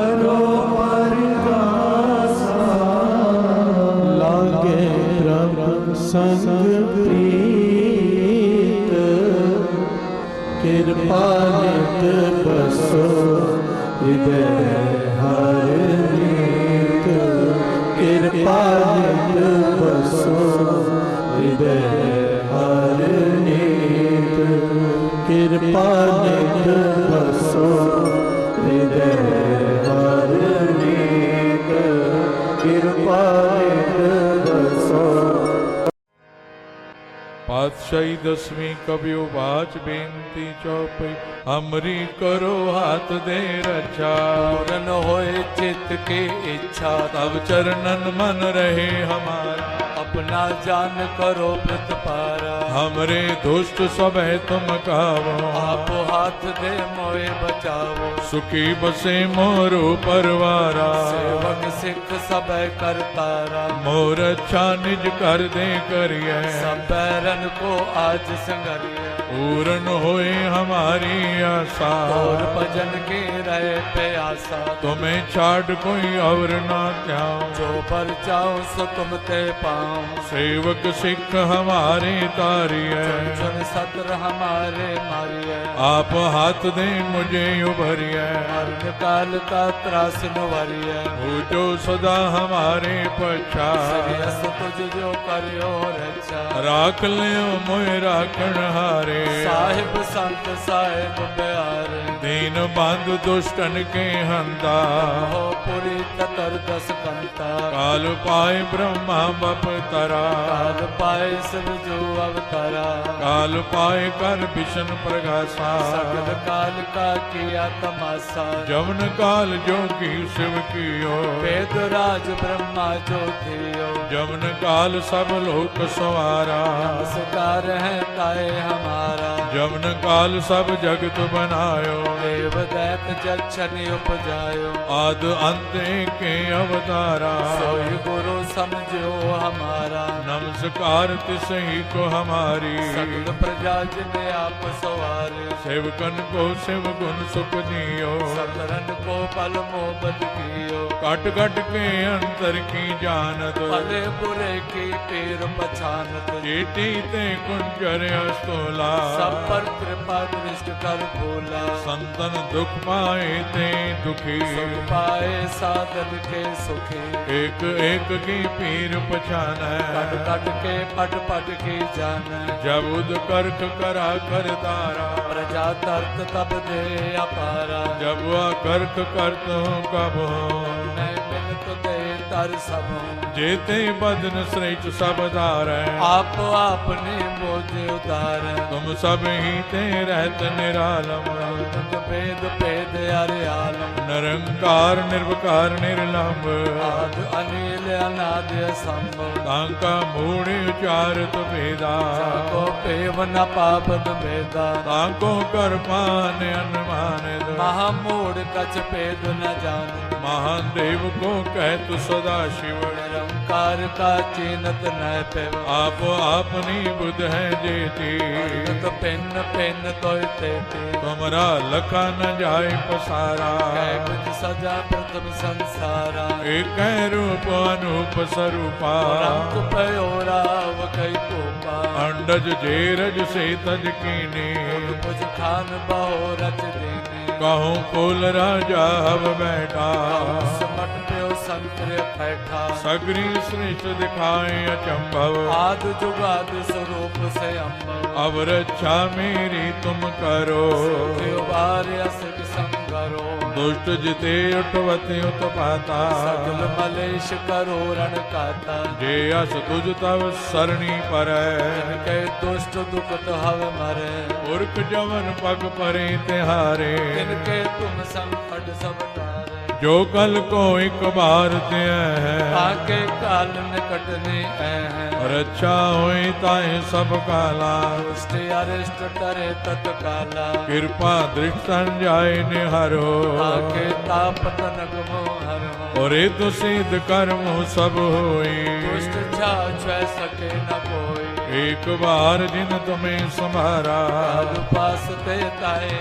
करो परगासा लागे प्रभु संग प्रीत कृपा नित बसो हृदय हर नीत कृपा नित बसो हृदय हर नीत कृपा नित बसो हृदय हर नीत कृपा नित बसो। पातशाही दसवीं कबियो बाच बेनती चौपई हमरी करो हाथ दे रक्षा पूरन होए चित्त की इच्छा तब चरणन मन रहे हमारा अपना जान करो प्रतिपारा हमरे दुष्ट सब है तुम कावो आप हाथ दे मोए बचावो सुखी बसे मोरो परवारा सेवक सिख सब करतारा मोर अच्छा निज कर दे करिए सब बैरन को आज संगरिए पूर्ण होए हमारी आशा और भजन की रहे प्यासा तुम्हें छाड़ कोई और ना त्याओ जो पर जाओ सो तुम ते पाओ सेवक सिख हमारे तारिए चुन सतर हमारे मारिए आप हाथ दे मुझे उभरिए मरण काल का त्रास नुवरिए हो जो सदा हमारे पछा श्रेयस तुझ जो करियो रक्षा राख लियो मोय राखण हारे साहिब संत साहिब प्यारे दीन बंद दुष्टन के हंता हो पुरी ततर दस कंता काल पाए ब्रह्मा बप तरा काल पाए सब जो अवतारा काल पाए कर विष्णु प्रगासा सगल काल का किया तमाशा जवन काल जो की शिव कियो वेद राज ब्रह्मा जो थियो जवन काल सब लोक सवारा नमस्कार है ताए हमारा जवन काल सब जगत बनायो देव दैत जक्षण उपजायो आद अंत के अवतारा सोई गुरु समझो हमारा नमस्कार तिसही को हमारी सगल प्रजा जिने आप सवारे सेवकन को शिव गुण सुख दियो सकरन को पल मोहब्बत कियो कट कट के अंतर की जानत भले बुरे की पीर पछानत चेटी ते कुंजर अस्तोला सब पर कृपा दृष्ट कर भोला संतन दुख पाए ते दुखी सुख पाए साधन के सुखी एक एक की पीर पछान कट कट के पट पट की जान जब उद करख करा कर तारा प्रजा तर्क तब दे अपारा जब वह करख करत हूँ कब हो मैं मिलत दे तर सब जेते बदन श्रेष्ठ सब धार आप आपने मोजे उतार तुम सब ही ते रहत निरालम भेद भेद अरे आलम निरंकार निर्विकार निर्लंब आद अनिल अनाद संभव तांका मूढ़ उचारत भेदा को पेव न पापन भेदा तांको कर पान अनुमान महामूढ़ कछ भेद न जान महादेव को कहत सदा शिव निरंकार का चीनत न पेव आप अपनी बुध है जेती तो पेन पेन तो तेती तुमरा लखा न जाय पसारा कुछ सजा प्रथम संसारा एक रूप अनूप स्वरूपा रंग पयोराव कई कोपा अंडज जेरज से तज कीने कुछ खान बहो रच देने कहूँ कुल राजा हव बैठा समट प्यो संतरे बैठा सगरी श्रेष्ठ दिखाए अचंभव आद जुगाद स्वरूप से अम्ब अब रक्षा मेरी तुम करो बार असक संगरो दुष्ट जिते उठवते उत्पाता सगल मलेश करो रण काता जे अस तुझ तव सरणी पर के दुष्ट दुखत हव मरे पुरख जवन पग परे तिहारे तिनके तुम संकट सब तारे जो कल को एक बार ते है आके काल निकट ने है रक्षा होई ताए सब काला दुष्ट अरिष्ट करे तत्काला कृपा दृष्ट जाय निहरो आके ताप तनक मोहर और तो सिद्ध कर्म सब होई दुष्ट छा सके न कोई एक बार जिन तुम्हें संभारा काल पास ते ताए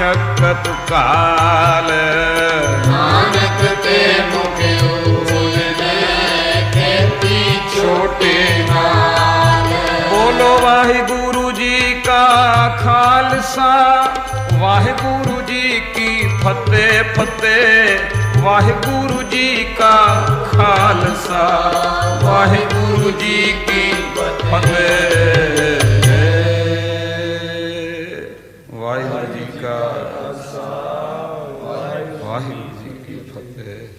शक्कत काल। नानक ते मुख उजले खेती छोटे नाल। बोलो वाहिगुरु जी का खालसा, वाहिगुरु जी की फतेह फतेह। वाहिगुरु जी का खालसा, वाहिगुरु जी की फतेह। वाहिगुरु जी का खालसा, वाहिगुरु जी की फतेह।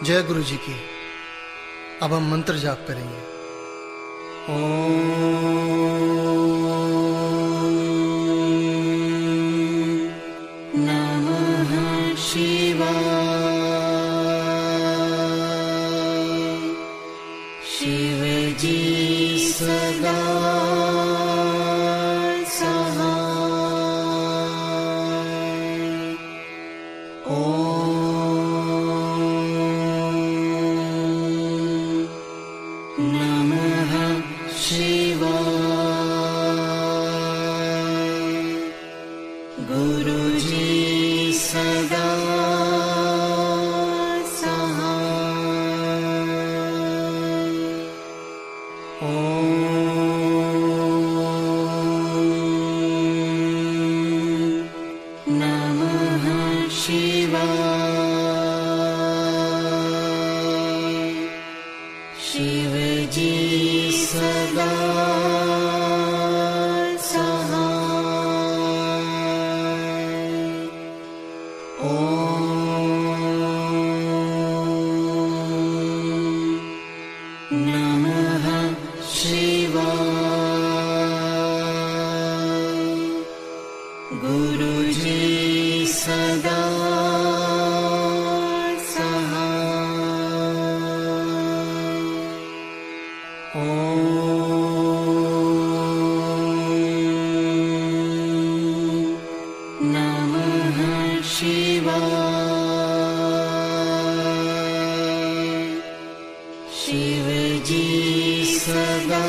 जय गुरु जी की। अब हम मंत्र जाप करेंगे। नमः शिवाय। शिव जी सदा शिव जी सदा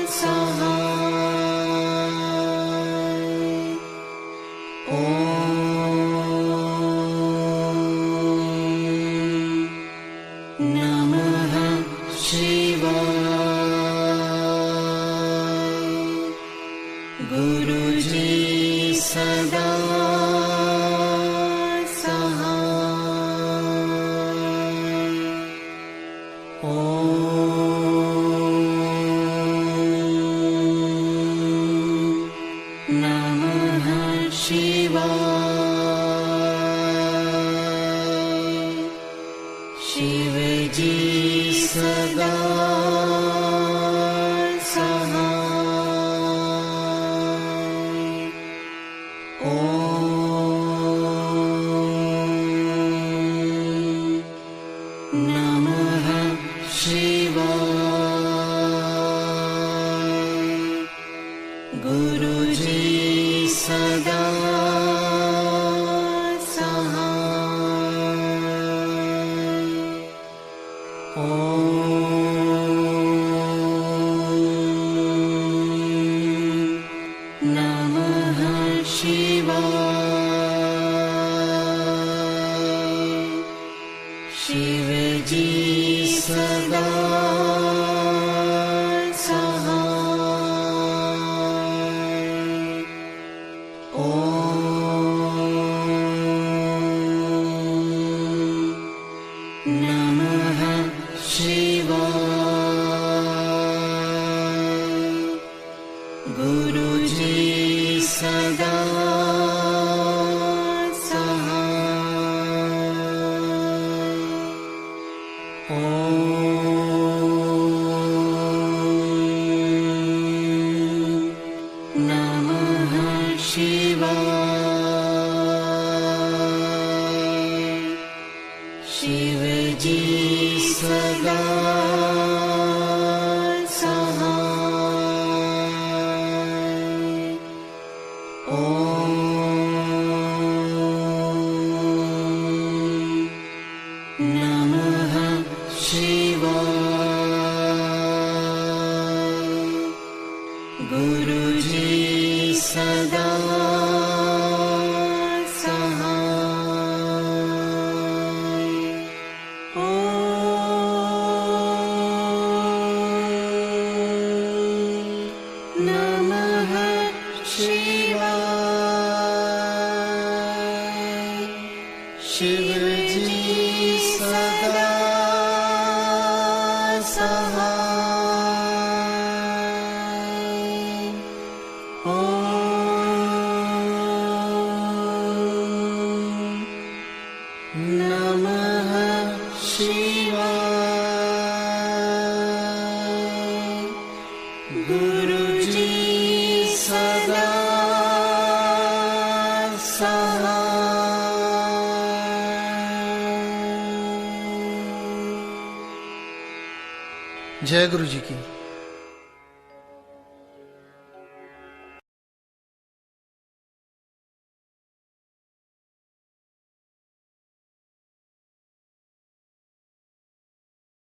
सहाय। गुरु जी सदा सहाय। ओम नमः शिवाय। शिव जी सदा सहाय। ओम नमः शिवाय। गुरु जी सदा सहाय। जय गुरु जी की।